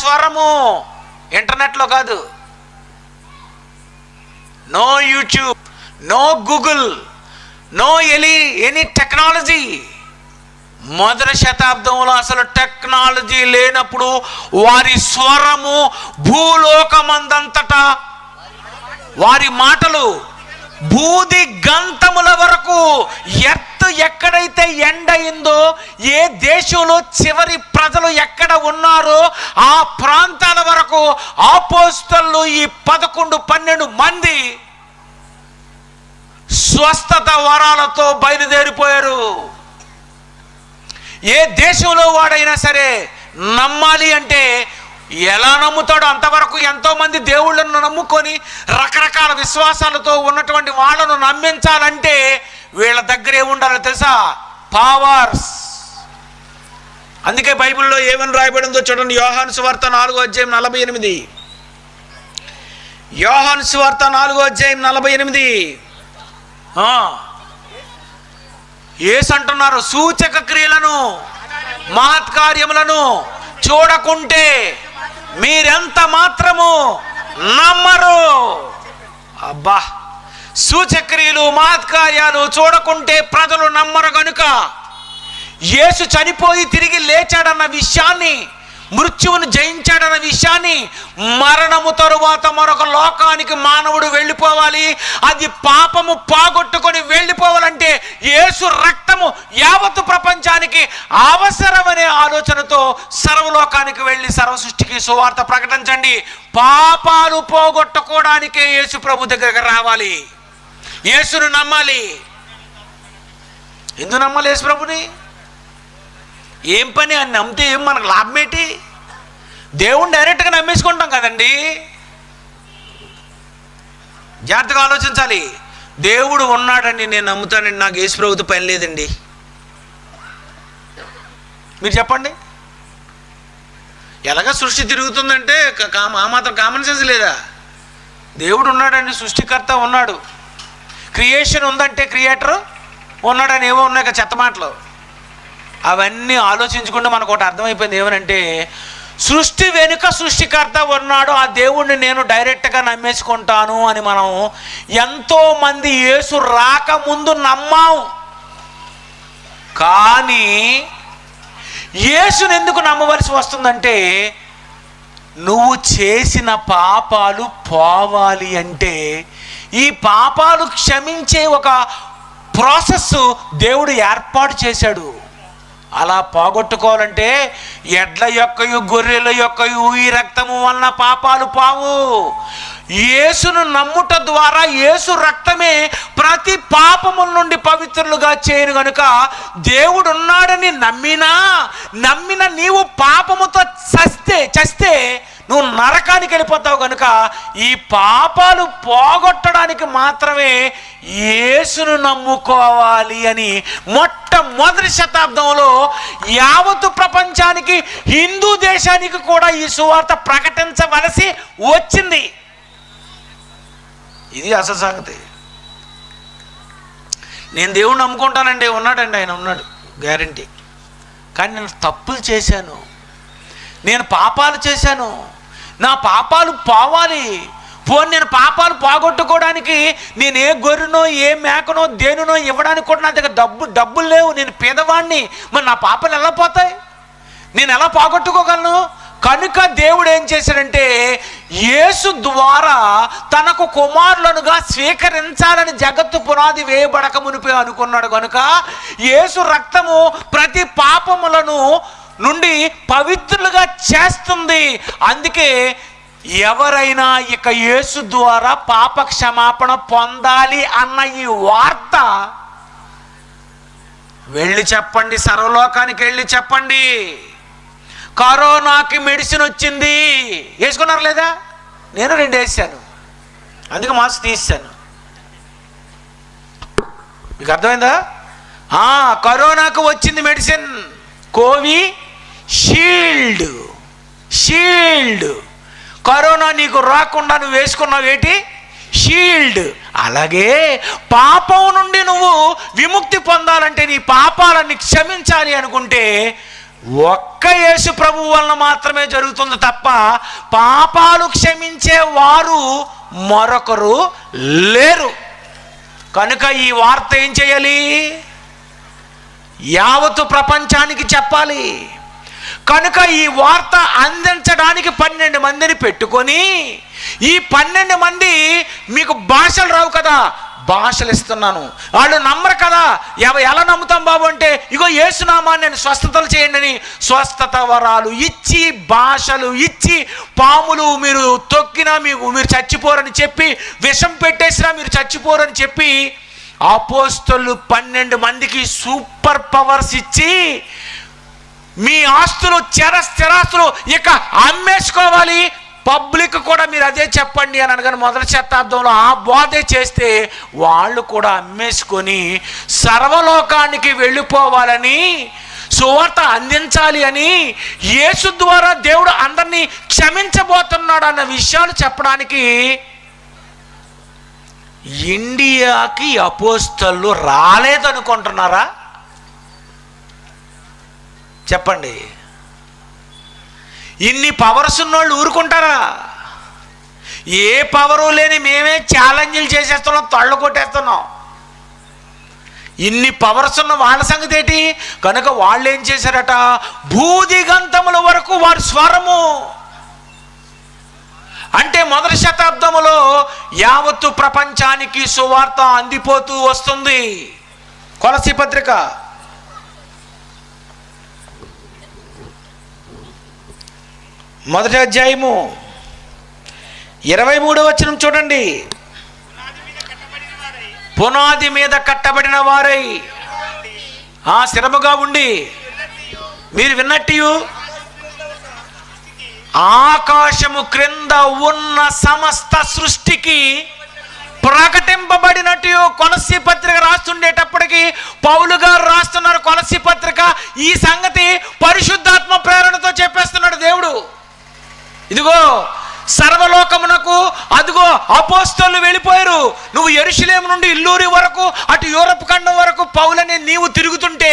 స్వరము ఇంటర్నెట్లో కాదు. No YouTube, no Google, no any technology. మొదటి శతాబ్దంలో అసలు టెక్నాలజీ లేనప్పుడు వారి స్వరము భూలోకమందంతటా, వారి మాటలు బూది గంతముల వరకు, ఎక్కడైతే ఎండ అయిందో, ఏ దేశంలో చివరి ప్రజలు ఎక్కడ ఉన్నారో ఆ ప్రాంతాల వరకు అపోస్తలులు ఈ 11-12 మంది స్వస్థత వరాలతో బయలుదేరిపోయారు. ఏ దేశంలో వాడైనా సరే నమ్మాలి అంటే ఎలా నమ్ముతాడో అంతవరకు ఎంతోమంది దేవుళ్ళను నమ్ముకొని రకరకాల విశ్వాసాలతో ఉన్నటువంటి వాళ్ళను నమ్మించాలంటే వీళ్ళ దగ్గరే ఉండాలో తెలుసా? పవర్స్. అందుకే బైబిల్లో ఏమని రాయబడిందో చూడండి. యోహాను సువార్త 4వ అధ్యాయం 48. యోహాను సువార్త 4వ అధ్యాయం 48. యేసు అంటున్నారు, సూచక క్రియలను మహత్కార్యములను చూడకుంటే మీరెంత మాత్రము నమ్మరు. అబ్బా, సూచక్రియలు మహత్కార్యాలు చూడకుంటే ప్రజలు నమ్మరు గనుక యేసు చనిపోయి తిరిగి లేచాడన్న విషయాన్ని, మృత్యువును జయించాడన్న విషయాన్ని, మరణము తరువాత మరొక లోకానికి మానవుడు వెళ్ళిపోవాలి, అది పాపము పోగొట్టుకొని వెళ్ళిపోవాలంటే యేసు రక్తము యావత్తు ప్రపంచానికి అవసరమనే ఆలోచనతో సర్వలోకానికి వెళ్ళి సర్వ సృష్టికి సువార్త ప్రకటించండి. పాపాలు పోగొట్టుకోవడానికే యేసు ప్రభు దగ్గరికి రావాలి, యేసును నమ్మాలి. ఎందుకు నమ్మాలి యేసు ప్రభుని? ఏం పని అని నమ్మితే ఏం మనకు లాభం ఏంటి? దేవుణ్ణి డైరెక్ట్గా నమ్మేసుకుంటాం కదండి. జాగ్రత్తగా ఆలోచించాలి. దేవుడు ఉన్నాడండి, నేను నమ్ముతానండి, నాకు యేసు ప్రభుతో పని లేదండి. మీరు చెప్పండి. ఎలాగ సృష్టి తిరుగుతుందంటే ఆ మాత్రం కామన్ సెన్స్ లేదా? దేవుడు ఉన్నాడండి, సృష్టికర్త ఉన్నాడు. క్రియేషన్ ఉందంటే క్రియేటర్ ఉన్నాడని ఏవో ఉన్నాయి కదా చెత్త మాటలు. అవన్నీ ఆలోచించుకుంటే మనకు ఒకటి అర్థమైపోయింది. ఏమనంటే సృష్టి వెనుక సృష్టికర్త ఉన్నాడు, ఆ దేవుణ్ణి నేను డైరెక్ట్గా నమ్మేసుకుంటాను అని మనం ఎంతోమంది యేసు రాకముందు నమ్మాం. కానీ యేసుని ఎందుకు నమ్మవలసి వస్తుందంటే, నువ్వు చేసిన పాపాలు పోవాలి అంటే ఈ పాపాలు క్షమించే ఒక ప్రాసెస్ దేవుడు ఏర్పాటు చేశాడు. అలా పోగొట్టుకోవాలంటే ఎడ్ల యొక్కయు గొర్రెల యొక్కయు ఈ రక్తము వలన పాపాలు పావు. యేసును నమ్ముట ద్వారా యేసు రక్తమే ప్రతి పాపముల నుండి పవిత్రులుగా చేయను గనుక దేవుడు ఉన్నాడని నమ్మిన నీవు పాపముతో చస్తే నువ్వు నరకానికి వెళ్ళిపోతావు. కనుక ఈ పాపాలు పోగొట్టడానికి మాత్రమే యేసును నమ్ముకోవాలి అని మొట్టమొదటి శతాబ్దంలో యావత్తు ప్రపంచానికి, హిందూ దేశానికి కూడా ఈ సువార్త ప్రకటించవలసి వచ్చింది. ఇది అసలు సంగతి. నేను దేవుణ్ణి నమ్ముకుంటానండి, ఉన్నాడండి, ఆయన ఉన్నాడు గ్యారంటీ. కానీ నేను తప్పులు చేశాను, నేను పాపాలు చేశాను, నా పాపాలు పోవాలి. నేను పాపాలు పోగొట్టుకోవడానికి నేను ఏ గొర్రెనో ఏ మేకనో దేనినో ఇవ్వడానికి కూడా నా దగ్గర డబ్బులు లేవు, నేను పేదవాడిని. మరి నా పాపాలు ఎలా పోతాయి? నేను ఎలా పోగొట్టుకోగలను? కనుక దేవుడు ఏం చేశాడంటే యేసు ద్వారా తనకు కుమారులనుగా స్వీకరించాలని జగత్తు పునాది వేయబడక మునిపే అనుకున్నాడు. కనుక యేసు రక్తము ప్రతి పాపములను నుండి పవిత్రులుగా చేస్తుంది. అందుకే ఎవరైనా ఇక యేసు ద్వారా పాప క్షమాపణ పొందాలి అన్న ఈ వార్త వెళ్ళి చెప్పండి, సర్వలోకానికి వెళ్ళి చెప్పండి. కరోనాకి మెడిసిన్ వచ్చింది, వేసుకున్నారు లేదా? నేను 2 వేసాను, అందుకే మాస్క్ తీసాను. మీకు అర్థమైందా? కరోనాకు వచ్చింది మెడిసిన్, షీల్డ్. కరోనా నీకు రాకుండా నువ్వు వేసుకున్నావు ఏంటి? షీల్డ్. అలాగే పాపం నుండి నువ్వు విముక్తి పొందాలంటే, నీ పాపాలన్నీ క్షమించాలి అనుకుంటే ఒక్క యేసు ప్రభువు వలన మాత్రమే జరుగుతుంది తప్ప పాపాలు క్షమించే వారు మరొకరు లేరు. కనుక ఈ వార్త ఏం చేయాలి? యావత్తు ప్రపంచానికి చెప్పాలి. కనుక ఈ వార్త అందించడానికి 12 మందిని పెట్టుకొని, ఈ 12 మంది మీకు భాషలు రావు కదా, భాషలు ఇస్తున్నాను. వాళ్ళు నమ్మరు కదా, ఎలా నమ్ముతాం బాబు అంటే, ఇగో యేసునామాన్ని నేను స్వస్థతలు చేయండి అని స్వస్థత వరాలు ఇచ్చి, భాషలు ఇచ్చి, పాములు మీరు తొక్కినా మీరు చచ్చిపోరని చెప్పి, విషం పెట్టేసినా మీరు చచ్చిపోరని చెప్పి, అపోస్తలు 12 మందికి సూపర్ పవర్స్ ఇచ్చి, మీ ఆస్తులు స్థిరాస్తులు ఇక అమ్మేసుకోవాలి, పబ్లిక్ కూడా మీరు అదే చెప్పండి అని అనగానే మొదటి శతాబ్దంలో ఆ బోధే చేస్తే వాళ్ళు కూడా అమ్మేసుకొని సర్వలోకానికి వెళ్ళిపోవాలని, సువార్త అందించాలి అని, యేసు ద్వారా దేవుడు అందరినీ క్షమించబోతున్నాడు అన్న విషయాలు చెప్పడానికి ఇండియాకి అపోస్తలు రాలేదనుకుంటున్నారా? చెప్పండి. ఇన్ని పవర్స్ ఉన్నోళ్ళు ఊరుకుంటారా? ఏ పవరు లేని మేమే ఛాలెంజ్లు చేసేస్తున్నాం, తళ్ళు కొట్టేస్తున్నాం. ఇన్ని పవర్స్ ఉన్న వాళ్ళ సంగతి ఏంటి? కనుక వాళ్ళు ఏం చేశారట, భూదిగంతముల వరకు వారి స్వరము. అంటే మొదటి శతాబ్దములో యావత్తు ప్రపంచానికి సువార్త అందిపోతూ వస్తుంది. కొలస్సీ పత్రిక 1:23 చూడండి. పునాది మీద కట్టబడిన వారై స్థిరముగా ఉండి మీరు విన్నట్టు ఆకాశము క్రింద ఉన్న సమస్త సృష్టికి ప్రకటింపబడినట్టు కొలస్సీ పత్రిక రాస్తుండేటప్పటికి పౌలు గారు రాస్తున్నారు కొలస్సీ పత్రిక. ఈ సంగతి పరిశుద్ధాత్మ ప్రేరణతో చెప్పేస్తున్నాడు దేవుడు. ఇదిగో సర్వలోకమునకు అదిగో అపోస్తలులు వెళ్ళిపోయారు. నువ్వు యెరూషలేము నుండి ఇల్లూరి వరకు అటు యూరప్ ఖండం వరకు పౌలని నీవు తిరుగుతుంటే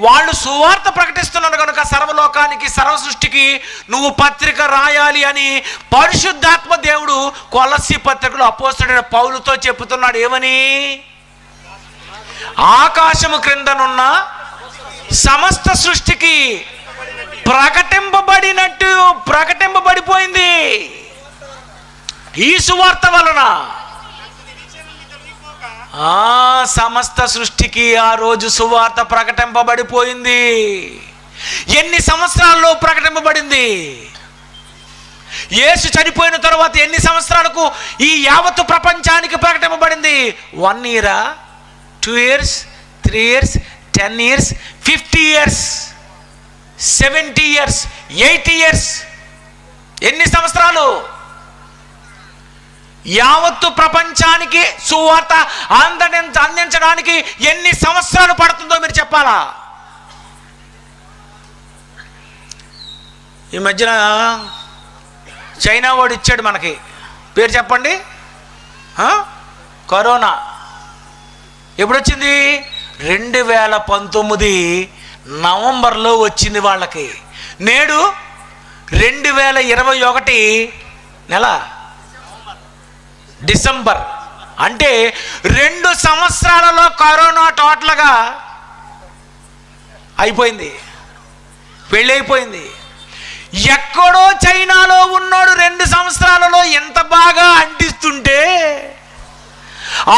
వాళ్ళు సువార్త ప్రకటిస్తున్నారు. కనుక సర్వలోకానికి సర్వ సృష్టికి నువ్వు పత్రిక రాయాలి అని పరిశుద్ధాత్మ దేవుడు కొలస్సీ పత్రికలో అపోస్తలుడైన పౌలుతో చెప్పుతున్నాడు. ఏమని? ఆకాశము క్రిందనున్న సమస్త సృష్టికి ప్రకటింపబడిపోయింది ఈ సువార్త వలన. సమస్త సృష్టికి ఆ రోజు సువార్త ప్రకటింపబడిపోయింది. ఎన్ని సంవత్సరాల్లో ప్రకటింపబడింది? యేసు చనిపోయిన తర్వాత ఎన్ని సంవత్సరాలకు ఈ యావత్తు ప్రపంచానికి ప్రకటింపబడింది? 1 year, 2 years, 3 years, 10 years, 50 years, 70 years, 80 years. ఎన్ని సంవత్సరాలు? యావత్తు ప్రపంచానికి సువార్త అందించడానికి ఎన్ని సంవత్సరాలు పడుతుందో మీరు చెప్పాలా? ఈ మధ్యన చైనా వాడు ఇచ్చాడు మనకి, పేరు చెప్పండి. కరోనా ఎప్పుడు వచ్చింది? 2019 నవంబర్లో వచ్చింది వాళ్ళకి. నేడు 2021 నెల డిసెంబర్. అంటే 2 సంవత్సరాలలో కరోనా టోటల్గా అయిపోయింది, పెళ్ళైపోయింది. ఎక్కడో చైనాలో ఉన్నాడు 2 సంవత్సరాలలో ఎంత బాగా అంటిస్తుంటే,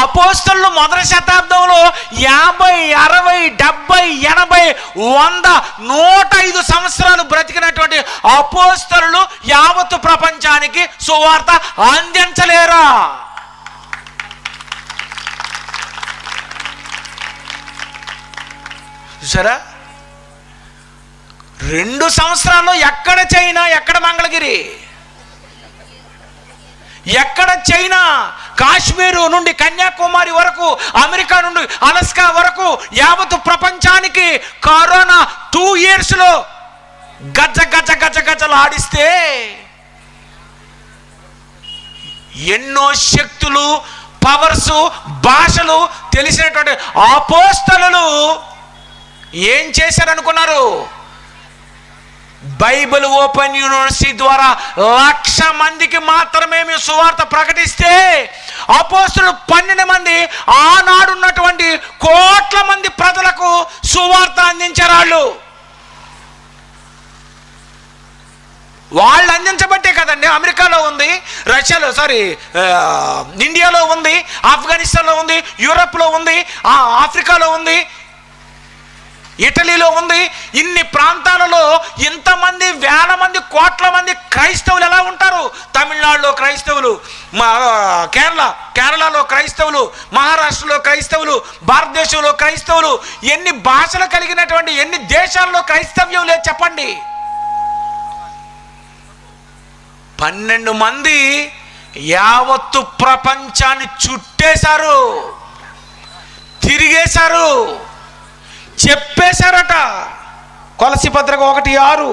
అపోస్తలులు మొదటి శతాబ్దంలో 50, 60, 70, 80, 100, 105 సంవత్సరాలు బ్రతికినటువంటి అపోస్తలులు యావత్తు ప్రపంచానికి సువార్త అందించలేరా? చూసారా? 2 సంవత్సరాల్లో ఎక్కడ చైనా, ఎక్కడ మంగళగిరి, ఎక్కడ చైనా, కాశ్మీరు నుండి కన్యాకుమారి వరకు, అమెరికా నుండి అలస్కా వరకు యావత్తు ప్రపంచానికి కరోనా 2 yearsలో గజలు ఆడిస్తే ఎన్నో శక్తులు, పవర్స్, భాషలు తెలిసినటువంటి అపోస్తలులు ఏం చేశారనుకున్నారు? బైబిల్ ఓపెన్ యూనివర్సిటీ ద్వారా 1,00,000 మందికి మాత్రమే మేము సువార్త ప్రకటిస్తే అపోస్తలులు 12 మంది ఆనాడున్నటువంటి కోట్ల మంది ప్రజలకు సువార్త అందించారు. వాళ్ళు అందించబట్టే కదండి అమెరికాలో ఉంది, రష్యాలో ఇండియాలో ఉంది, ఆఫ్ఘనిస్తాన్లో ఉంది, యూరప్లో ఉంది, ఆఫ్రికాలో ఉంది, ఇటలీలో ఉంది. ఇన్ని ప్రాంతాలలో ఇంతమంది వేల మంది, కోట్ల మంది క్రైస్తవులు ఎలా ఉంటారు? తమిళనాడులో క్రైస్తవులు, కేరళలో క్రైస్తవులు, మహారాష్ట్రలో క్రైస్తవులు, భారతదేశంలో క్రైస్తవులు, ఎన్ని భాషలు కలిగినటువంటి ఎన్ని దేశాల్లో క్రైస్తవ్యం లేదు చెప్పండి? 12 మంది యావత్తు ప్రపంచాన్ని చుట్టేశారు, తిరిగేశారు, చెప్పేశారట. కొలస్సీ పత్రిక 1:6,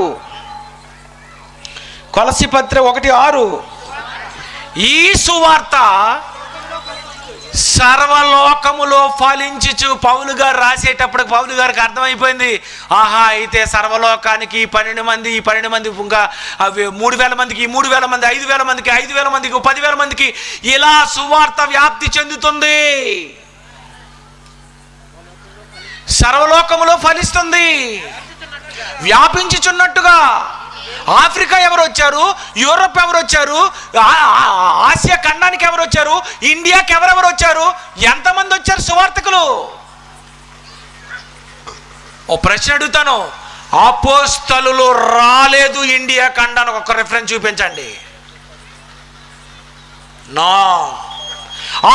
కొలస్సీ పత్రిక 1:6, ఈ సువార్త సర్వలోకములో ఫలించుచు పౌలు గారు రాసేటప్పటికి పౌలు గారికి అర్థమైపోయింది. ఆహా, అయితే సర్వలోకానికి 12 మంది, ఈ 12 మంది ఇంకా 3000 మందికి, 3000 మంది, 5000 మందికి, 5000 మందికి, 10,000 మందికి ఇలా సువార్త వ్యాప్తి చెందుతుంది, సర్వలోకములో ఫలిస్తుంది, వ్యాపించుచున్నట్టుగా. ఆఫ్రికా ఎవరు వచ్చారు, యూరోప్ ఎవరు వచ్చారు, ఆసియా ఖండానికి ఎవరు వచ్చారు, ఇండియాకి ఎవరెవరు వచ్చారు, ఎంతమంది వచ్చారు సువార్తకులు? ఓ ప్రశ్న అడుగుతాను, అపోస్తలులు రాలేదు ఇండియా ఖండానికి ఒక రిఫరెన్స్ చూపించండి. నో.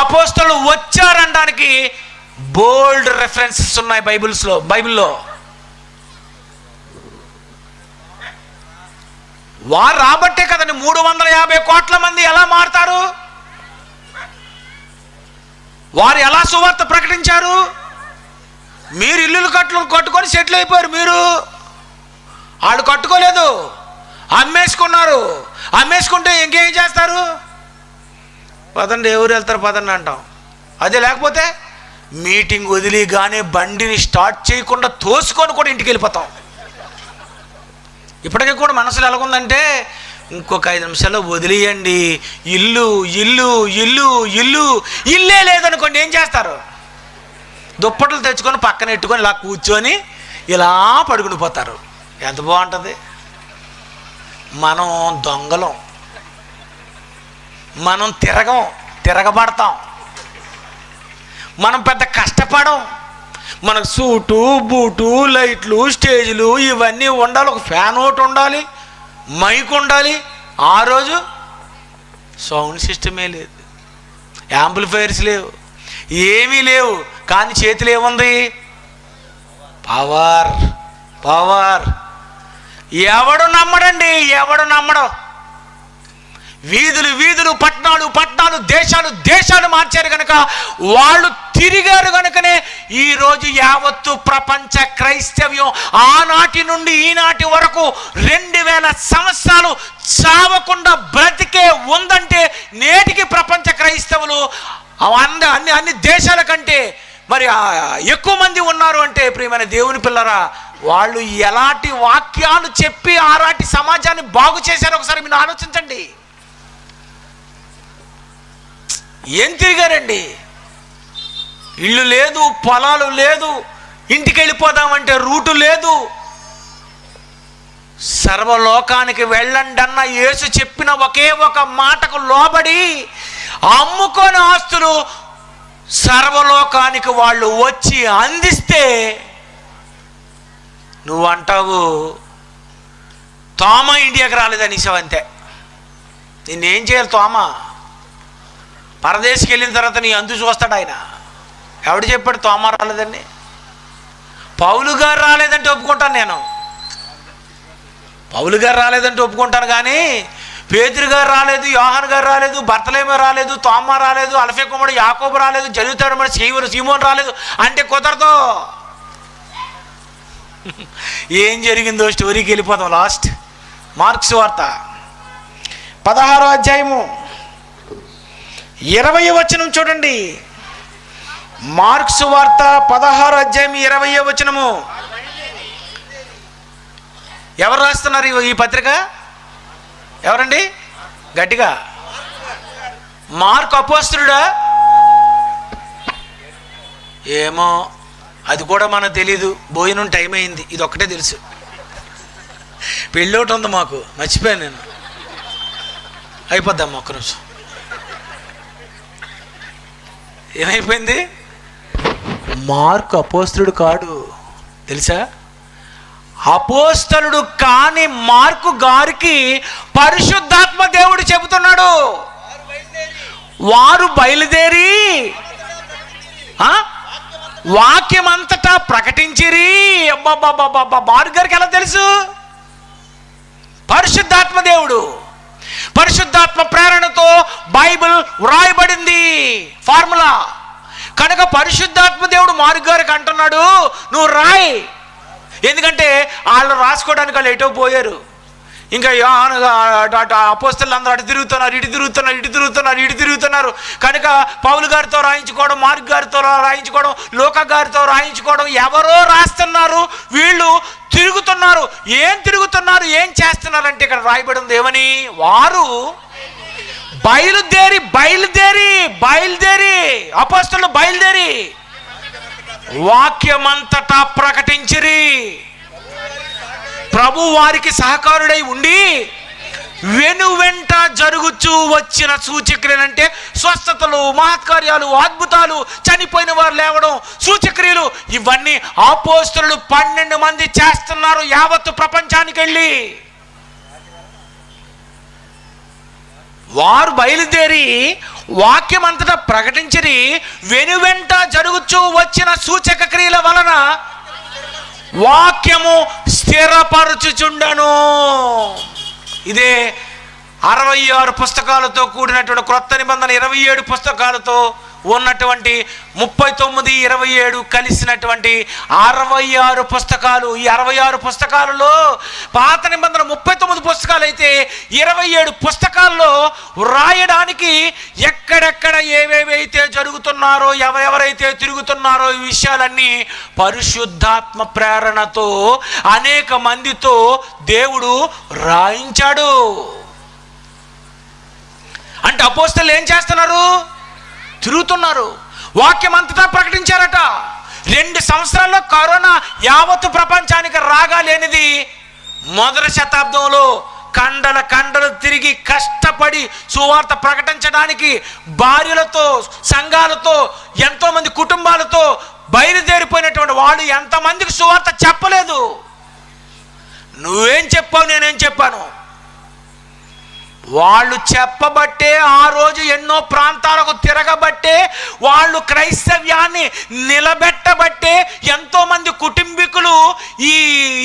అపోస్తలులు వచ్చారనడానికి బోల్డ్ రెఫరెన్సెస్ ఉన్నాయి బైబిల్లో. వారు రాబట్టే కదండి 350 కోట్ల మంది ఎలా మారుతారు? వారు ఎలా సువార్త ప్రకటించారు? మీరు ఇల్లులు కట్టుకొని సెటిల్ అయిపోయారు. మీరు వాళ్ళు కట్టుకోలేదు, అమ్మేసుకున్నారు. అమ్మేసుకుంటే ఇంకేం చేస్తారు? పదండి, ఎవరు వెళ్తారు పదండి అంటాం. అదే లేకపోతే మీటింగ్ వదిలి కానీ బండిని స్టార్ట్ చేయకుండా తోసుకొని కూడా ఇంటికి వెళ్ళిపోతాం. ఇప్పటికీ కూడా మనసులో ఎలాగుందంటే ఇంకొక 5 నిమిషాల్లో వదిలేయండి, ఇల్లే లేదనుకోండి ఏం చేస్తారు? దుప్పట్లు తెచ్చుకొని పక్కన ఎట్టుకొని ఇలా కూర్చొని ఇలా పడుకుని పోతారు. ఎంత బాగుంటుంది. మనం దొంగలం, మనం తిరగబడతాం, మనం పెద్ద కష్టపడం. మనకు సూటు, బూటు, లైట్లు, స్టేజ్లు ఇవన్నీ ఉండాలి, ఒక ఫ్యాన్ ఒకటి ఉండాలి, మైక్ ఉండాలి. ఆ రోజు సౌండ్ సిస్టమే లేదు, యాంప్లిఫైర్స్ లేవు, ఏమీ లేవు. కానీ చేతిలో ఏముంది? పవర్. ఎవడు నమ్మడం? వీధులు, పట్టణాలు, దేశాలు మార్చారు కనుక, వాళ్ళు తిరిగారు కనుకనే ఈరోజు యావత్తు ప్రపంచ క్రైస్తవ్యం ఆనాటి నుండి ఈనాటి వరకు 2000 సంవత్సరాలు చావకుండా బ్రతికే ఉందంటే నేటికి ప్రపంచ క్రైస్తవులు అన్ని దేశాల కంటే మరి ఎక్కువ మంది ఉన్నారు అంటే, ప్రియమైన దేవుని పిల్లరా, వాళ్ళు ఎలాంటి వాక్యాలు చెప్పి ఆనాటి సమాజాన్ని బాగు చేశారో ఒకసారి మీరు ఆలోచించండి. ఏం తిరిగారండి? ఇల్లు లేదు, పొలాలు లేదు, ఇంటికి వెళ్ళిపోదామంటే రూటు లేదు. సర్వలోకానికి వెళ్ళండి అన్న యేసు చెప్పిన ఒకే ఒక మాటకు లోబడి అమ్ముకొని ఆస్తులు సర్వలోకానికి వాళ్ళు వచ్చి అందిస్తే నువ్వు అంటావు తోమ ఇండియాకి రాలేదనిసావు. అంతే. నిన్నేం చేయాలి? తోమ పరదేశికి వెళ్ళిన తర్వాత నీ అందు చూస్తాడు ఆయన. ఎవడు చెప్పాడు తోమ రాలేదని? పౌలు గారు రాలేదంటే ఒప్పుకుంటాను నేను, పౌలు గారు రాలేదంటే ఒప్పుకుంటాను. కానీ పేతురు గారు రాలేదు, యోహాను గారు రాలేదు, బర్తలేమో రాలేదు, తోమ రాలేదు, అల్ఫే కుమారుడు యాకోబు రాలేదు, జలుతాడు సీమోన్ రాలేదు అంటే కుదరదు. ఏం జరిగిందో స్టోరీకి వెళ్ళిపోతాం. లాస్ట్ మార్క్స్ వార్త 16వ అధ్యాయము 20వ వచనం చూడండి. మార్క్స్ వార్త 16వ అధ్యాయం 20వ వచనము. ఎవరు రాస్తున్నారు ఈ పత్రిక? ఎవరండి? గట్టిగా. మార్కు అపోస్తలుడా? ఏమో, అది కూడా మనకు తెలీదు. భోజనం టైం అయింది, ఇది ఒక్కటే తెలుసు. పెళ్ళి ఒకటి ఉంది మాకు, మర్చిపోయాను నేను. అయిపోద్దాం ఒక్క నిమిషం. ఏమైపోయింది? మార్కు అపోస్తలుడు కాడు, తెలుసా? అపోస్తలుడు కాని మార్కు గారికి పరిశుద్ధాత్మ దేవుడు చెబుతున్నాడు, వారు బయలుదేరి వాక్యం అంతటా ప్రకటించిరి. మార్కు గారికి ఎలా తెలుసు? పరిశుద్ధాత్మ దేవుడు, పరిశుద్ధాత్మ ప్రేరణతో బైబిల్ వ్రాయబడింది, ఫార్ములా. కనుక పరిశుద్ధాత్మ దేవుడు మార్కు గారికి అంటున్నాడు, నువ్వు రాయి. ఎందుకంటే వాళ్ళు రాసుకోవడానికి వాళ్ళు ఎటో పోయారు. ఇంకా అపోస్తలు అందరూ అటు తిరుగుతున్నారు, ఇటు తిరుగుతున్నారు. కనుక పౌలు గారితో రాయించుకోవడం, మార్క్ గారితో రాయించుకోవడం, లోక గారితో రాయించుకోవడం, ఎవరో రాస్తున్నారు, వీళ్ళు తిరుగుతున్నారు. ఏం తిరుగుతున్నారు, ఏం చేస్తున్నారంటే ఇక్కడ రాయబడి ఉంది ఏమని, వారు బయలుదేరి అపోస్తలు బయలుదేరి వాక్యమంతటా ప్రకటించిరి. ప్రభు వారికి సహకారుడై ఉండి వెనువెంట జరుగుచూ వచ్చిన సూచక్రియలు, అంటే స్వస్థతలు, మహత్కార్యాలు, అద్భుతాలు, చనిపోయిన వారు లేవడం, సూచక్రియలు, ఇవన్నీ అపోస్తలులు 12 మంది చేస్తున్నారు యావత్తు ప్రపంచానికి వెళ్ళి. వారు బయలుదేరి వాక్యం అంతటా ప్రకటించి వెనువెంట జరుగుచూ వచ్చిన సూచక క్రియల వలన వాక్యము స్థిరపరచుచుండెను. ఇదే 66 పుస్తకాలతో కూడినటువంటి క్రొత్త నిబంధన 27 పుస్తకాలతో ఉన్నటువంటి 39, 27 కలిసినటువంటి 66 పుస్తకాలు. ఈ 66 పుస్తకాలలో పాత నిబంధన 39 పుస్తకాలు అయితే 27 పుస్తకాల్లో రాయడానికి ఎక్కడెక్కడ ఏవేవైతే జరుగుతున్నారో, ఎవరెవరైతే తిరుగుతున్నారో ఈ విషయాలన్నీ పరిశుద్ధాత్మ ప్రేరణతో అనేక మందితో దేవుడు రాయించాడు. అంటే అపోస్తలులు ఏం చేస్తున్నారు, తిరుగుతున్నారు, వాక్యం అంతటా ప్రకటించారట. 2 సంవత్సరాల్లో కరోనా యావత్తు ప్రపంచానికి రాగా లేనిది మొదటి శతాబ్దంలో కండలు తిరిగి కష్టపడి సువార్త ప్రకటించడానికి భార్యలతో, సంఘాలతో, ఎంతోమంది కుటుంబాలతో బయలుదేరిపోయినటువంటి వాళ్ళు ఎంతమందికి సువార్త చెప్పలేదు. నువ్వేం చెప్పావు, నేనేం చెప్పాను, వాళ్ళు చెప్పబట్టే ఆ రోజు ఎన్నో ప్రాంతాలకు తిరగబట్టే, వాళ్ళు క్రైస్తవ్యాన్ని నిలబెట్టబట్టే ఎంతో మంది కుటుంబీకులు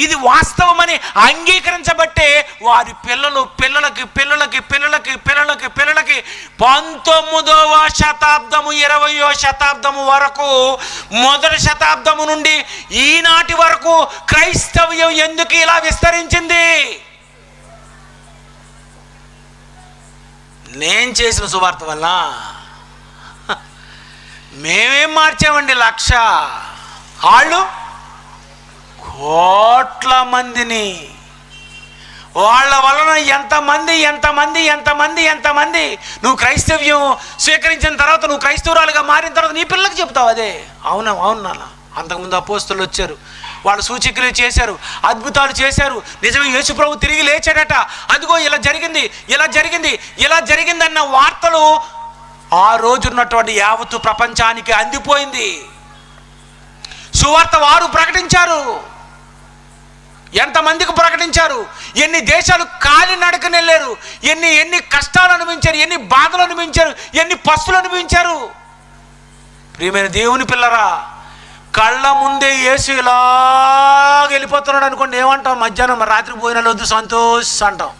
ఇది వాస్తవమని అంగీకరించబట్టే వారి పిల్లలకి 19వ శతాబ్దము 20వ శతాబ్దము వరకు, మొదటి శతాబ్దము నుండి ఈనాటి వరకు క్రైస్తవ్యం ఎందుకు ఇలా విస్తరించింది? నేను చేసిన సువార్త వల్ల. మేమేం మార్చామండి, 1,00,000, వాళ్ళు కోట్ల మందిని. వాళ్ళ వలన ఎంతమంది నువ్వు క్రైస్తవ్యం స్వీకరించిన తర్వాత, నువ్వు క్రైస్తవురాలుగా మారిన తర్వాత నీ పిల్లలకు చెప్తావు అదే. అవును నాన్న, అంతకుముందు అపోస్తలులు వచ్చారు, వాళ్ళు సూచక్రియలు చేశారు, అద్భుతాలు చేశారు, నిజమే యేసు ప్రభు తిరిగి లేచాడట, అదిగో ఇలా జరిగింది అన్న వార్తలు ఆ రోజున్నటువంటి యావత్తు ప్రపంచానికి అందిపోయింది. సువార్త వారు ప్రకటించారు. ఎంతమందికి ప్రకటించారు, ఎన్ని దేశాలు కాలి నడకనెళ్ళారు, ఎన్ని కష్టాలు అనుభవించారు, ఎన్ని బాధలు అనుభవించారు, ఎన్ని పస్తులు అనుభవించారు. ప్రియమైన దేవుని పిల్లరా, కళ్ళ ముందే యేసు ఇలాగ వెళ్ళిపోతున్నాడు అనుకోండి, ఏమంటాం? మధ్యాహ్నం రాత్రి భోజనాలు వద్దు సంతోష్ అంటాం.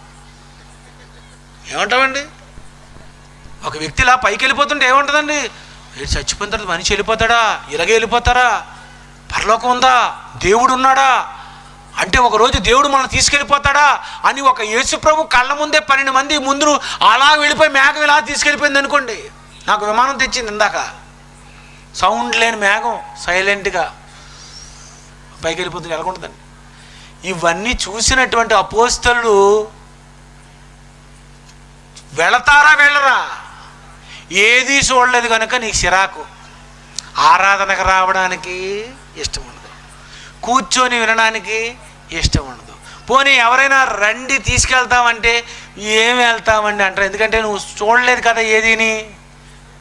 ఏమంటామండి? ఒక వ్యక్తి ఇలా పైకి వెళ్ళిపోతుంటే ఏముంటుందండి? చచ్చిపోయిన తర్వాత మనిషి వెళ్ళిపోతాడా? ఇలాగే వెళ్ళిపోతారా? పరలోకం ఉందా? దేవుడు ఉన్నాడా? అంటే ఒకరోజు దేవుడు మనల్ని తీసుకెళ్ళిపోతాడా అని ఒక యేసు ప్రభు కళ్ళ ముందే 12 మంది ముందు అలా వెళ్ళిపోయి మేఘం ఇలా తీసుకెళ్ళిపోయింది అనుకోండి. నాకు విమానం తెచ్చింది ఇందాక, సౌండ్ లేని మేఘం సైలెంట్గా పైకి వెళ్ళిపోతుంది, ఎలాగుంటుందండి? ఇవన్నీ చూసినటువంటి అపోస్తలులు వెళతారా వెళ్ళరా? ఏది చూడలేదు కనుక నీకు చిరాకు. ఆరాధనకు రావడానికి ఇష్టం ఉండదు, కూర్చొని వినడానికి ఇష్టం ఉండదు. పోనీ ఎవరైనా రండి తీసుకెళ్తామంటే ఏమి వెళ్తామండి అంటారు. ఎందుకంటే నువ్వు చూడలేదు కదా ఏదిని.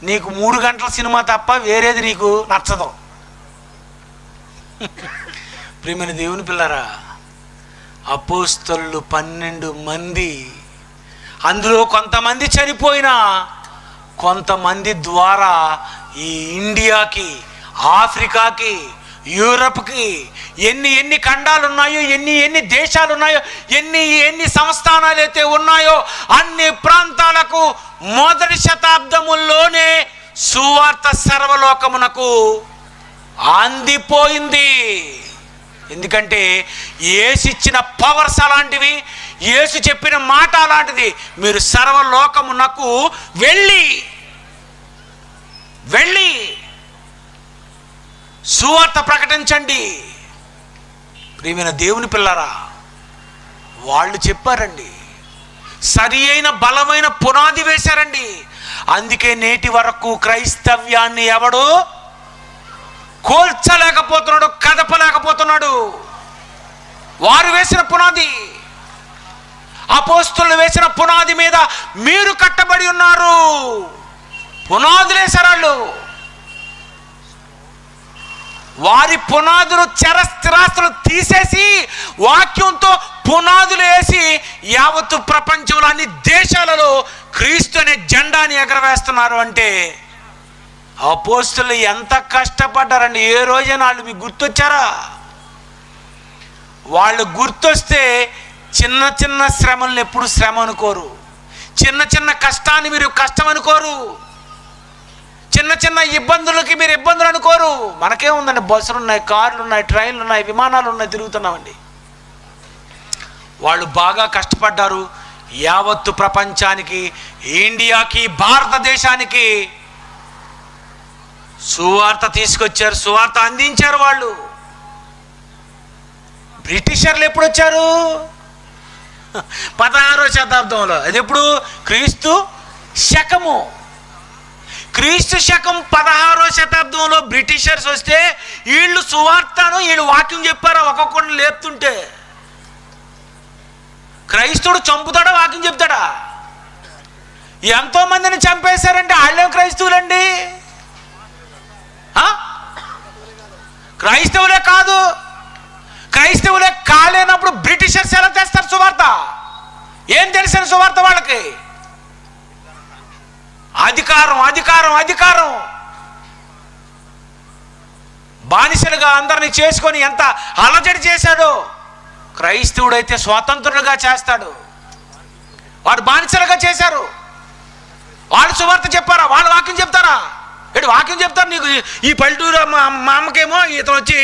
నీకు 3 గంటల సినిమా తప్ప వేరేది నీకు నచ్చదు. ప్రియమైన దేవుని పిల్లరా, అపోస్తలులు 12 మంది, అందులో కొంతమంది చనిపోయినా కొంతమంది ద్వారా ఈ ఇండియాకి, ఆఫ్రికాకి, యూరప్కి ఎన్ని ఖండాలు ఉన్నాయో, ఎన్ని దేశాలు ఉన్నాయో, ఎన్ని సంస్థానాలు అయితే ఉన్నాయో అన్ని ప్రాంతాలకు మొదటి శతాబ్దముల్లోనే సువార్త సర్వలోకమునకు అందిపోయింది. ఎందుకంటే యేసిచ్చిన పవర్స్ అలాంటివి, యేసు చెప్పిన మాట అలాంటిది. మీరు సర్వలోకమునకు వెళ్ళి సువార్త ప్రకటించండి. ప్రియమైన దేవుని పిల్లరా, వాళ్ళు చెప్పారండి, సరి అయిన బలమైన పునాది వేశారండి. అందుకే నేటి వరకు క్రైస్తవ్యాన్ని ఎవడు కోల్చలేకపోతున్నాడు, కదపలేకపోతున్నాడు. వారు వేసిన పునాది, అపోస్తలులు వేసిన పునాది మీద మీరు కట్టబడి ఉన్నారు. పునాదులు వేశారు వాళ్ళు. వారి పునాదులు చరస్థిరాస్తులు తీసేసి వాక్యంతో పునాదులు వేసి యావత్తు ప్రపంచంలో అన్ని దేశాలలో క్రీస్తు అనే జెండాని ఎగరవేస్తున్నారు. అంటే అపోస్తలులు ఎంత కష్టపడ్డారండి. ఏ రోజైనా వాళ్ళు మీకు గుర్తొచ్చారా? వాళ్ళు గుర్తొస్తే చిన్న చిన్న శ్రమలను ఎప్పుడు శ్రమ అనుకోరు, చిన్న చిన్న కష్టాన్ని మీరు కష్టం అనుకోరు, చిన్న చిన్న ఇబ్బందులకి మీరు ఇబ్బందులు అనుకోరు. మనకేముందండి, బస్సులు ఉన్నాయి, కార్లు ఉన్నాయి, ట్రైన్లు ఉన్నాయి, విమానాలు ఉన్నాయి, తిరుగుతున్నామండి. వాళ్ళు బాగా కష్టపడ్డారు. యావత్తు ప్రపంచానికి, ఇండియాకి, భారతదేశానికి సువార్త తీసుకొచ్చారు, సువార్త అందించారు వాళ్ళు. బ్రిటిషర్లు ఎప్పుడు వచ్చారు? 16వ శతాబ్దంలో. అది ఎప్పుడు? క్రీస్తు శకము 16వ శతాబ్దంలో బ్రిటిషర్స్ వస్తే వీళ్ళు సువార్తను, వీళ్ళు వాక్యం చెప్పారా ఒక్కొక్కరిని లేపుతుంటే. క్రైస్తవుడు చంపుతాడా, వాక్యం చెప్తాడా? ఎంతో మందిని చంపేశారంటే వాళ్ళేం క్రైస్తవులండి? క్రైస్తవులే కాదు. క్రైస్తవులే కాలేనప్పుడు బ్రిటిషర్స్ ఎలా చేస్తారు సువార్త? ఏం తెలిసిన సువార్త వాళ్ళకి? అధికారం, అధికారం, అధికారం. బానిసలుగా అందరినీ చేసుకొని ఎంత అలజడి చేశాడో. క్రైస్తవుడైతే స్వతంత్రులుగా చేస్తాడు. వాడు బానిసలుగా చేశారు. వాళ్ళు సువార్త చెప్పారా? వాళ్ళు వాక్యం చెప్తారా? ఏడు వాక్యం చెప్తారు. నీకు ఈ పల్లెటూరు మా అమ్మకేమో ఇతను వచ్చి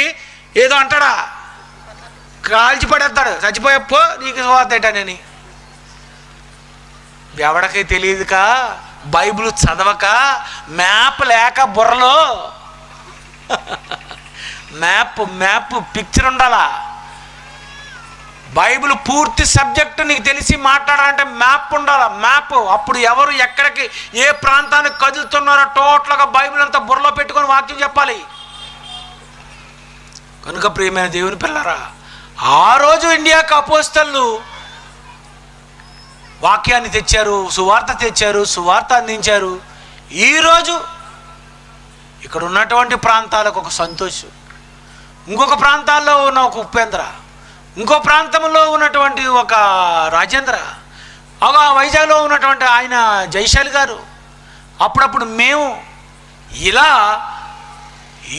ఏదో అంటాడా, కాల్చి పడేస్తాడు, చచ్చిపోయప్పో నీకు సువార్త ఏంటని. ఎవడికి తెలియదుక, బైబిల్ చదవక, మ్యాప్ లేక బుర్రలో మ్యాప్ పిక్చర్ ఉండాలా. బైబిల్ పూర్తి సబ్జెక్టు నీకు తెలిసి మాట్లాడాలంటే మ్యాప్ ఉండాలి. మ్యాప్ అప్పుడు ఎవరు ఎక్కడికి ఏ ప్రాంతానికి కదులుతున్నారో టోటల్గా బైబిల్ అంతా బుర్రలో పెట్టుకొని వాక్యం చెప్పాలి. కనుక ప్రియమైన దేవుని పిల్లరా, ఆ రోజు ఇండియాకు అపోస్తలులు వాక్యాన్ని తెచ్చారు, సువార్త తెచ్చారు, సువార్త అందించారు. ఈరోజు ఇక్కడ ఉన్నటువంటి ప్రాంతాలకు ఒక సంతోషం, ఇంకొక ప్రాంతాల్లో ఉన్న ఒక ఉపేంద్ర, ఇంకో ప్రాంతంలో ఉన్నటువంటి ఒక రాజేంద్ర, వైజాగ్లో ఉన్నటువంటి ఆయన జైశాలి గారు, అప్పుడప్పుడు మేము ఇలా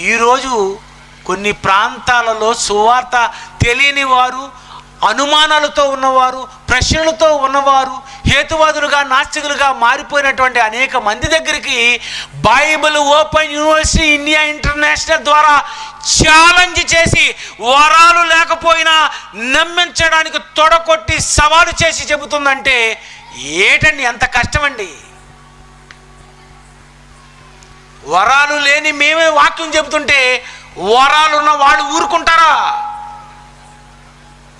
ఈరోజు కొన్ని ప్రాంతాలలో సువార్త తెలియని వారు, అనుమానాలతో ఉన్నవారు, ప్రశ్నలతో ఉన్నవారు, హేతువాదులుగా, నాస్తికులుగా మారిపోయినటువంటి అనేక మంది దగ్గరికి Bible open university India international ద్వారా ఛాలెంజ్ చేసి వరాలు లేకపోయినా నమ్మించడానికి తొడకొట్టి సవాలు చేసి చెబుతుందంటే ఏటండి, ఎంత కష్టమండి. వరాలు లేని మేమే వాక్యం చెబుతుంటే వరాలున్న వాళ్ళు ఊరుకుంటారా?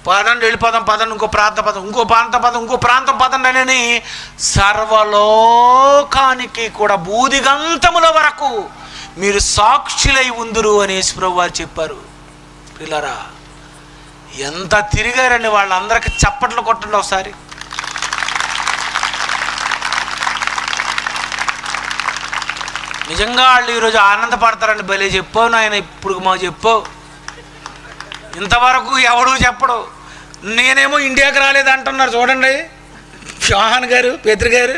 పదండి వెళ్ళిపోదాం, పదండి ఇంకో ప్రాంత పదం, ఇంకో ప్రాంత పదం, ఇంకో ప్రాంతం పదండి అని సర్వలోకానికి కూడా బూదిగంతముల వరకు మీరు సాక్షులై ఉందురు అని యేసుప్రభువు వారు చెప్పారు. పిల్లరా, ఎంత తిరిగారండి. వాళ్ళందరికీ చప్పట్లు కొట్టండి ఒకసారి. నిజంగా వాళ్ళు ఈరోజు ఆనందపడతారండి. భలే చెప్పావు నాయన, ఇప్పుడు మాకు చెప్పావు. ఇంతవరకు ఎవడూ చెప్పడు. నేనేమో ఇండియాకి రాలేదు అంటున్నారు. చూడండి, యోహాన్ గారు, పేతురు గారు.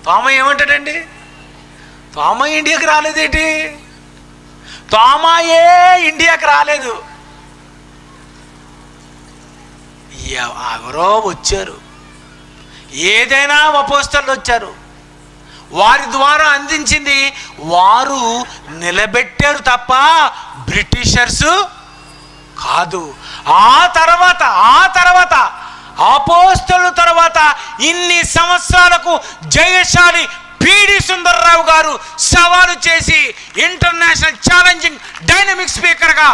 తోమయ్య ఏమంటాడండి? తోమయ్య ఇండియాకి రాలేదేంటి? తోమాయే ఇండియాకి రాలేదు. ఎవరో వచ్చారు, ఏదైనా అపోస్తలులు వచ్చారు, వారి ద్వారా అందించింది వారు నిలబెట్టారు తప్ప బ్రిటిషర్స్ కాదు. ఆ తర్వాత అపోస్తలుల తర్వాత ఇన్ని సంవత్సరాలకు జయశాలి పిడి సుందర్రావు గారు సవాలు చేసి ఇంటర్నేషనల్ ఛాలెంజింగ్ డైనమిక్ స్పీకర్గా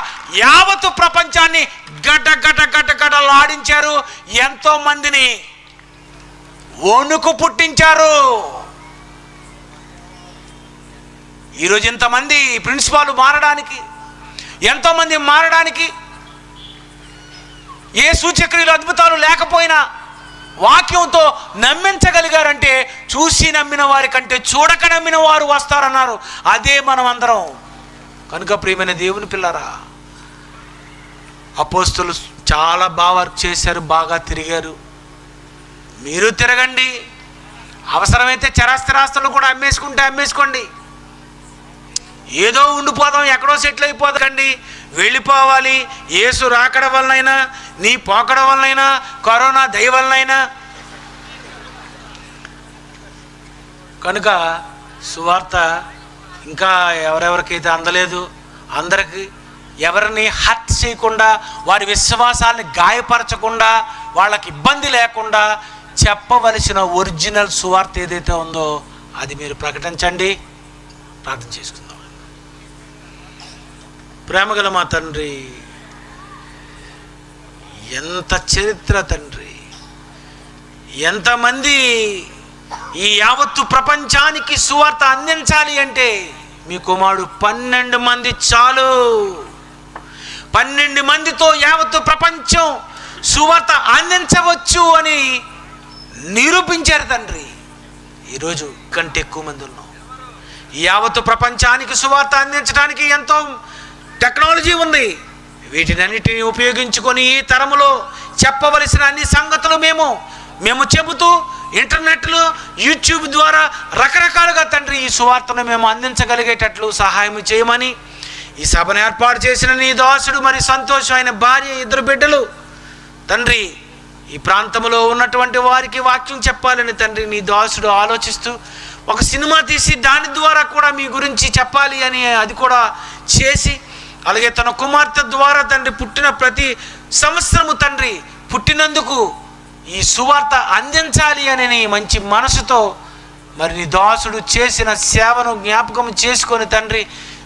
యావత్తు ప్రపంచాన్ని గడ్డలాడించారు. ఎంతో మందిని వణుకు పుట్టించారు. ఈరోజు ఇంతమంది ప్రిన్సిపాల్ మారడానికి, ఎంతోమంది మారడానికి ఏ సూచక్రియలు అద్భుతాలు లేకపోయినా వాక్యంతో నమ్మించగలిగారంటే చూసి నమ్మిన వారి కంటే చూడక నమ్మిన వారు వస్తారన్నారు. అదే మనం అందరం. కనుక ప్రియమైన దేవుని పిల్లరా, అపోస్తలులు చాలా బాగా వర్క్ చేశారు, బాగా తిరిగారు. మీరు తిరగండి. అవసరమైతే చరాస్థిరాస్తులు కూడా అమ్మేసుకోండి. ఏదో ఉండిపోదాం, ఎక్కడో సెటిల్ అయిపోదండి. వెళ్ళిపోవాలి. యేసు రాకడ వలనైనా, నీ పోకడ వలనైనా, కరోనా దయ వలనైనా. కనుక సువార్త ఇంకా ఎవరెవరికైతే అందలేదు అందరికీ, ఎవరిని హర్ట్ చేయకుండా, వారి విశ్వాసాన్ని గాయపరచకుండా, వాళ్ళకి ఇబ్బంది లేకుండా చెప్పవలసిన ఒరిజినల్ సువార్త ఏదైతే ఉందో అది మీరు ప్రకటించండి. ప్రార్థన చేసుకుందాం. ప్రేమగల మా తండ్రి, ఎంత చరిత్ర తండ్రి, ఎంతమంది ఈ యావత్తు ప్రపంచానికి సువార్త అందించాలి అంటే మీ కుమారుడు 12 మంది చాలు. 12 మందితో యావత్తు ప్రపంచం సువార్త అందించవచ్చు అని నిరూపించారు తండ్రి. ఈరోజు కంటే ఎక్కువ మంది ఉన్నాం. ఈ యావత్తు ప్రపంచానికి సువార్త అందించడానికి ఎంతో టెక్నాలజీ ఉంది. వీటినన్నిటిని ఉపయోగించుకొని ఈ తరములో చెప్పవలసిన అన్ని సంగతులు మేము చెబుతూ ఇంటర్నెట్లో, యూట్యూబ్ ద్వారా రకరకాలుగా తండ్రి ఈ సువార్తను మేము అందించగలిగేటట్లు సహాయం చేయమని ఈ సభను ఏర్పాటు చేసిన నీ దాసుడు, మరి సంతోషం ఆయన భార్య, 2 బిడ్డలు తండ్రి, ఈ ప్రాంతంలో ఉన్నటువంటి వారికి వాక్యం చెప్పాలని తండ్రి నీ దాసుడు ఆలోచిస్తూ ఒక సినిమా తీసి దాని ద్వారా కూడా మీ గురించి చెప్పాలి అని అది కూడా చేసి, అలాగే తన కుమార్తె ద్వారా తండ్రి పుట్టిన ప్రతి సంవత్సరము తండ్రి పుట్టినందుకు ఈ సువార్త అందించాలి అని మంచి మనసుతో మరి నీ దాసుడు చేసిన సేవను జ్ఞాపకం చేసుకొని తండ్రి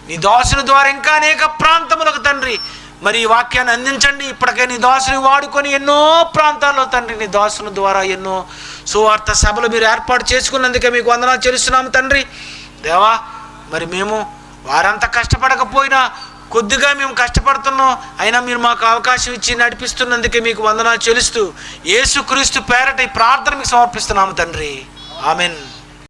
నీ దాసుని ద్వారా ఇంకా అనేక ప్రాంతములకు తండ్రి మరి ఈ వాక్యాన్ని అందించండి. ఇప్పటికే నీ దాసుని వాడుకొని ఎన్నో ప్రాంతాల్లో తండ్రి నీ దాసుని ద్వారా ఎన్నో సువార్త సభలు మీరు ఏర్పాటు చేసుకున్నందుకే మీకు వందనాలు చెల్లిస్తున్నాము తండ్రి. దేవా, మరి మేము వారంతా కష్టపడకపోయినా కొద్దిగా మేము కష్టపడుతున్నాం, అయినా మీరు మాకు అవకాశం ఇచ్చి నడిపిస్తున్నందుకే మీకు వందనాలు చెల్లిస్తూ యేసుక్రీస్తు పేరట ఈ ప్రార్థన మీకు సమర్పిస్తున్నాము తండ్రి. ఆమెన్.